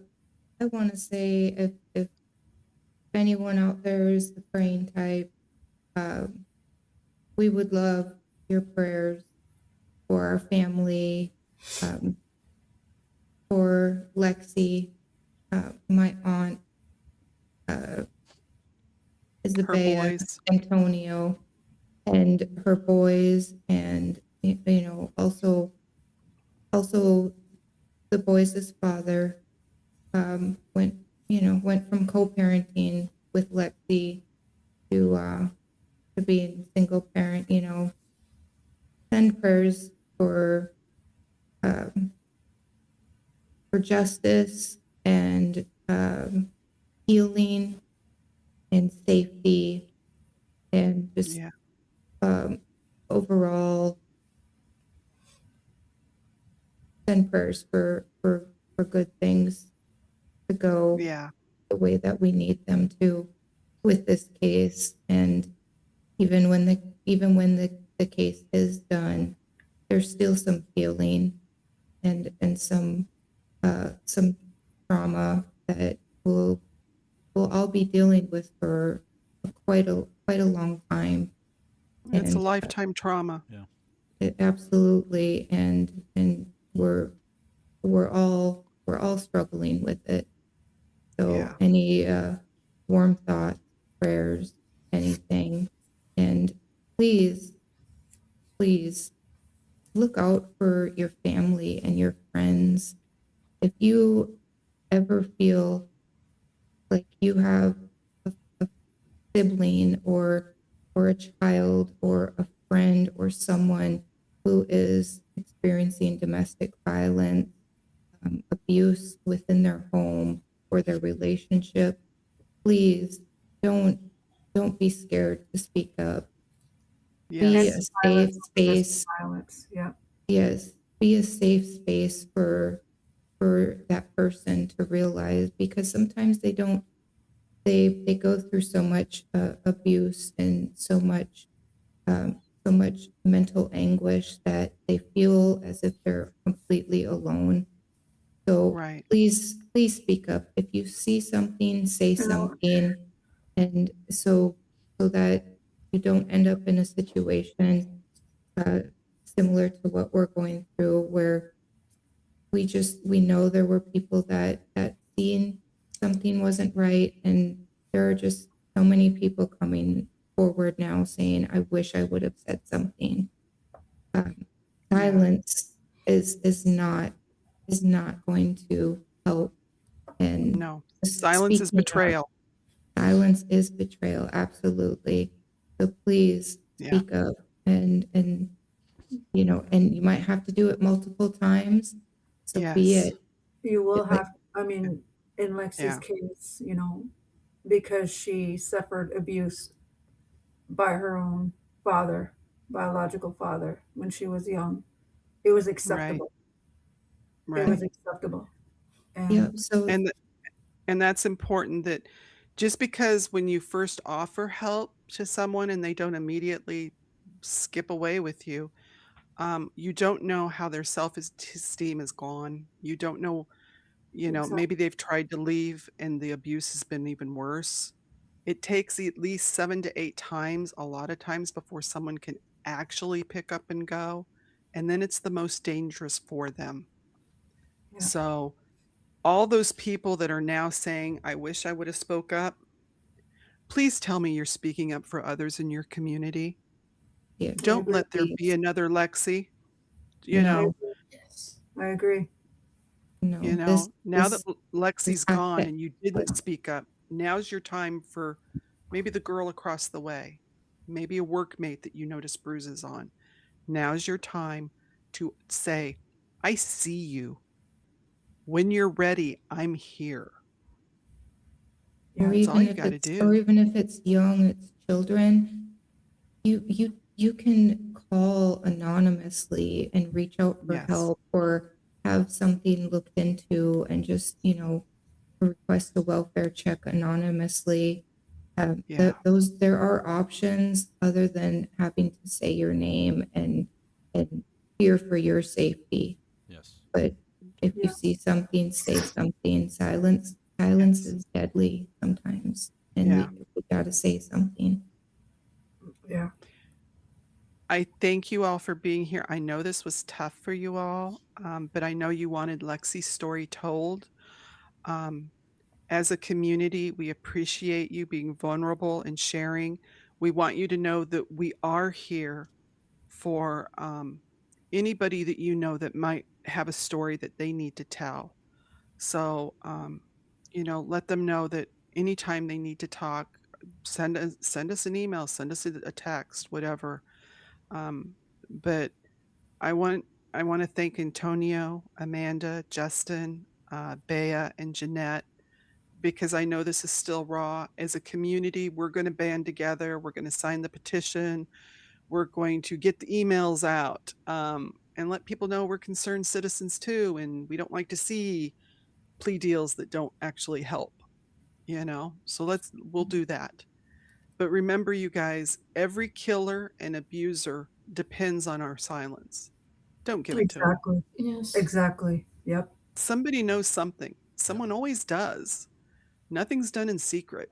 want to say, if anyone out there is the praying type, we would love your prayers for our family, for Lexi, my aunt, Isabella, Antonio, and her boys, and also the boys' father went from co-parenting with Lexi to being single parent. Send prayers for justice and healing and safety, and just overall send prayers for good things to go the way that we need them to with this case. And even when the case is done, there's still some feeling and some trauma that we'll all be dealing with for quite a long time. It's a lifetime trauma. Yeah. Absolutely, and we're all struggling with it. So any warm thoughts, prayers, anything, and please look out for your family and your friends. If you ever feel like you have a sibling or a child or a friend or someone who is experiencing domestic violence, abuse within their home or their relationship, please don't be scared to speak up. Be a safe space. Yes, be a safe space for that person to realize, because sometimes they go through so much abuse and so much mental anguish that they feel as if they're completely alone. So please speak up. If you see something, say something, and so that you don't end up in a situation similar to what we're going through, where we know there were people that seen something wasn't right, and there are just so many people coming forward now saying, I wish I would have said something. Silence is not going to help. And no, silence is betrayal. Silence is betrayal, absolutely. So please Yeah. speak up, and you know, and you might have to do it multiple times. So be Yes. it. You will But have, I mean, in Lexi's Yeah. case, you know, because she suffered abuse by her own father, biological father, when she was young, it was Right. acceptable. It Right. was acceptable. yeah, And so And th- and that's important, that just because when you first offer help to someone and they don't immediately skip away with you, you don't know how their self-esteem is gone. You don't know, exactly, maybe they've tried to leave and the abuse has been even worse. It takes at least 7 to 8 times, a lot of times, before someone can actually pick up and go, and then it's the most dangerous for them. yeah, So, all those people that are now saying, "I wish I would have spoke up," please tell me you're speaking up for others in your community. yeah, I Don't agree. let there be another Lexi, you I know no, agree. Yes. I agree. no, this now that this Lexi's has gone to and you didn't speak up, now's your time for maybe the girl across the way, maybe a workmate that you notice bruises on. Now's your time to say, "I see you. When you're ready, I'm here." Yeah, That's all you got to or do. even if it's young, it's children, you can call anonymously and reach out for Yes. help, or have something looked into, and just, you know, request a welfare check anonymously. Yeah. There are options other than having to say your name and fear for your safety. Yes. But if you yeah, see something, say something. Silence Yes. is deadly sometimes, and Yeah. you gotta say something. yeah. I thank you all for being here. I know this was tough for you all, but I know you wanted Lexi's story told. Um, as a community, we appreciate you being vulnerable and sharing. We want you to know that we are here for anybody that you know that might have a story that they need to tell. So, let them know that anytime they need to talk, send us an email, send us a text, whatever. Um, but I want I want to thank Antonio, Amanda, Justin, Bea, and Jeanette, because I know this is still raw. As a community, we're going to band together. We're going to sign the petition. We're going to get the emails out, and let people know we're concerned citizens too, and we don't like to see plea deals that don't actually help. So we'll do that. But remember, you guys, every killer and abuser depends on our silence. Don't give it to them. Exactly. Yes. Exactly. Yep. Somebody knows something. Someone always does. Nothing's done in secret.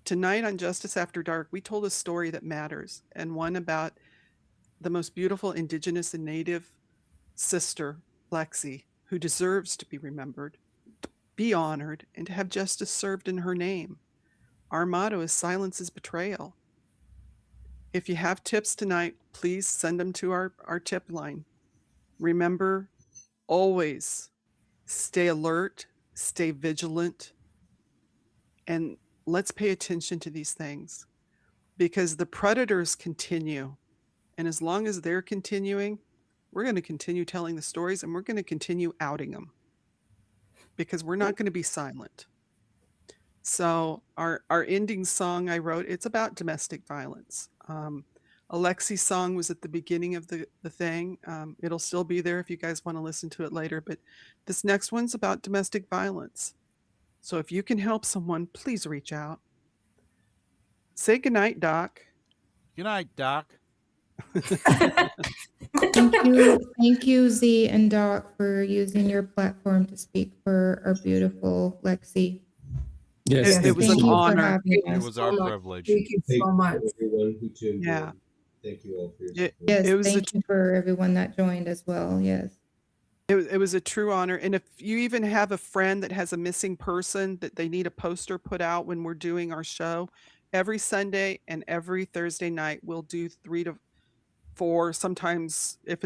Tonight on Justice After Dark, we told a story that matters, and one about the most beautiful Indigenous and Native sister, Lexi, who deserves to be remembered, be honored, and to have justice served in her name. Our motto is silence is betrayal. If you have tips tonight, please send them to our tip line. Remember, always stay alert, stay vigilant, and let's pay attention to these things, because the predators continue. And as long as they're continuing, we're going to continue telling the stories, and we're going to continue outing them, because we're not going to be silent. So our ending song I wrote, it's about domestic violence. Alexi's song was at the beginning of the thing. It'll still be there if you guys want to listen to it later. But this next one's about domestic violence. So if you can help someone, please reach out. Say goodnight, Doc. Good night, Doc. Thank you, Z and Doc, for using your platform to speak for our beautiful Lexi. Yes, It was Thank an you for honor. having It us. was our so much. privilege. Thank you Thank so you much. to everyone who tuned Yeah. in. Thank you all for your It, support. Yes, it was a thank you for everyone that joined as well. Yes. it was a true honor. And if you even have a friend that has a missing person that they need a poster put out when we're doing our show, every Sunday and every Thursday night, we'll do 3 to 4. Sometimes if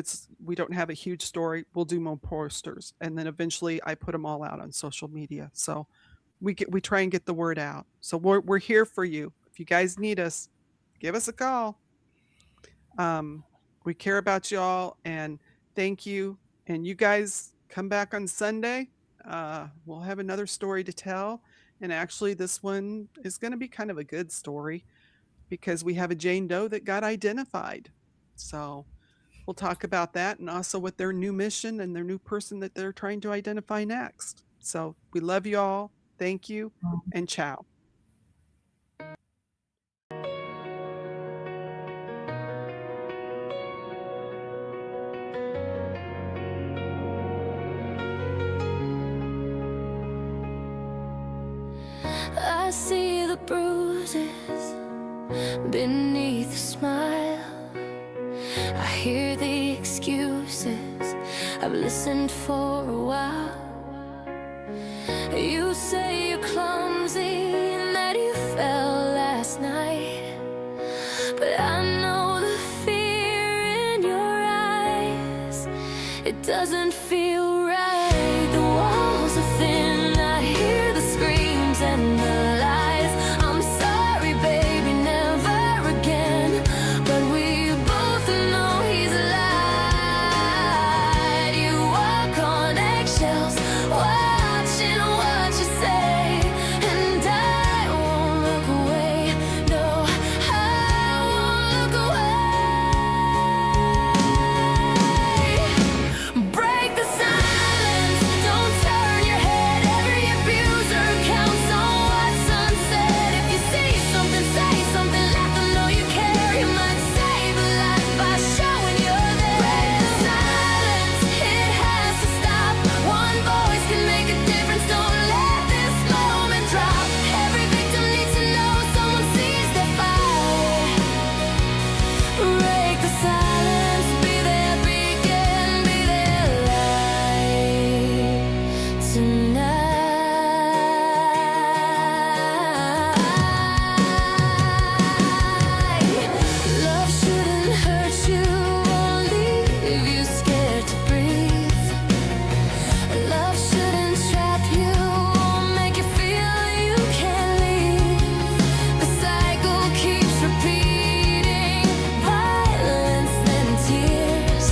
we don't have a huge story, we'll do more posters. And then eventually I put them all out on social media. So we try and get the word out. So we're here for you. If you guys need us, give us a call. We care about y'all, and thank you. And you guys come back on Sunday. We'll have another story to tell. And actually, this one is going to be kind of a good story because we have a Jane Doe that got identified. So we'll talk about that and also what their new mission and their new person that they're trying to identify next. So we love you all. Thank you and ciao. I see the bruises beneath the smile. I hear the excuses I've listened for a while. You say you're clumsy and that you fell last night, but I know the fear in your eyes. It doesn't feel right. The walls are thin. I hear the screams and the lies. I'm sorry, baby, never again. But we both know he's lied. You walk on eggshells, watching what you say, and I won't look away. No, I won't look away. Break the silence, don't turn your head. Every abuser counts on what's unsaid. If you see something, say something, let them know you care. You might save a life by showing you're there. Break the silence, it has to stop. One voice can make a difference. Don't let this moment drop. Every victim needs to know someone sees their fight. Break the silence, be their beacon, be their light tonight. Love shouldn't hurt you or leave you scared to breathe. Love shouldn't trap you or make you feel you can't leave. The cycle keeps repeating, violence then tears.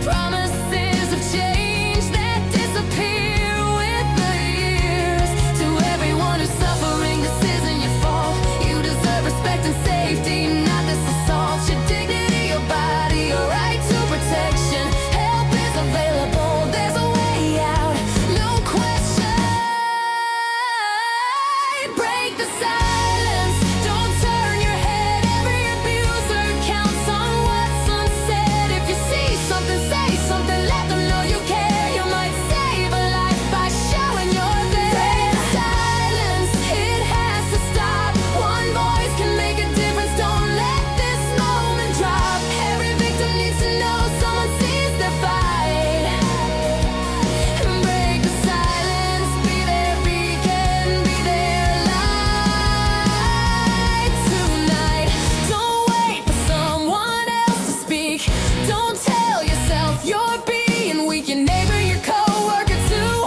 Promises of change that disappear with the years. To everyone who's suffering, this isn't your fault. You deserve respect and safety, not this assault. Your dignity, your body, your right to protection. Help is available, there's a way out, no question. Break the silence, don't turn your head. Every abuser counts on what's unsaid. If you see something, say something, let them know you care. You might save a life by showing you're there. Break the silence, it has to stop. One voice can make a difference. Don't let this moment drop. Every victim needs to know someone sees their fight. Break the silence, be their beacon, be their light tonight. Don't wait for someone else to speak. Don't tell yourself you're being weak. Your neighbor, your coworker too.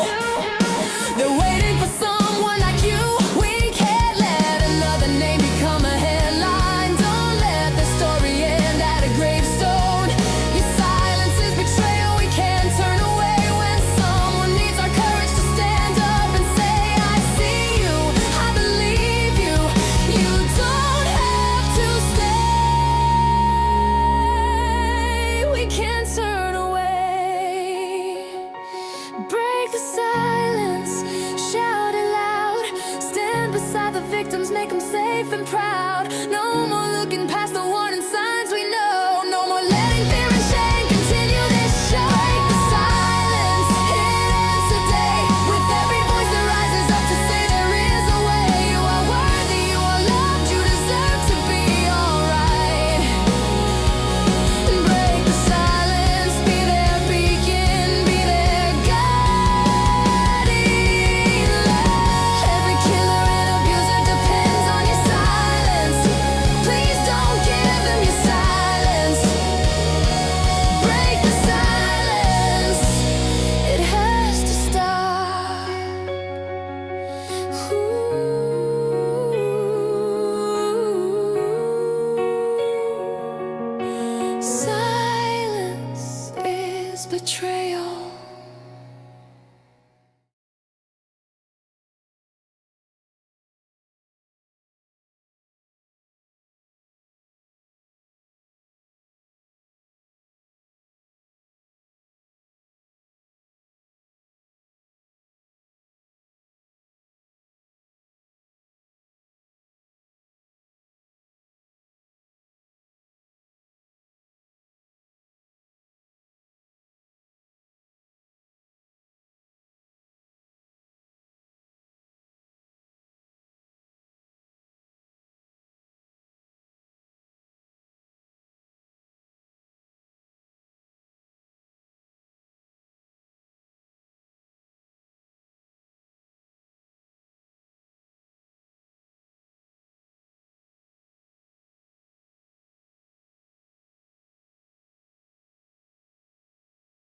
They're waiting for someone like you. We can't let another name become a headline. Don't let the story end at a gravestone. Your silence is betrayal. We can't turn away when someone needs our courage to stand up and say, I see you, I believe you. You don't have to stay. We can't turn away. Break the silence, shout it loud. Stand beside the victims, make them safe and proud. No more looking past the warning signs we know. No more letting fear and shame continue this show. Break the silence, it ends today. With every voice that rises up to say there is a way. You are worthy, you are loved, you deserve to be alright. Break the silence, be their beacon, be their guiding light. Every killer and abuser depends on your silence. Please don't give own.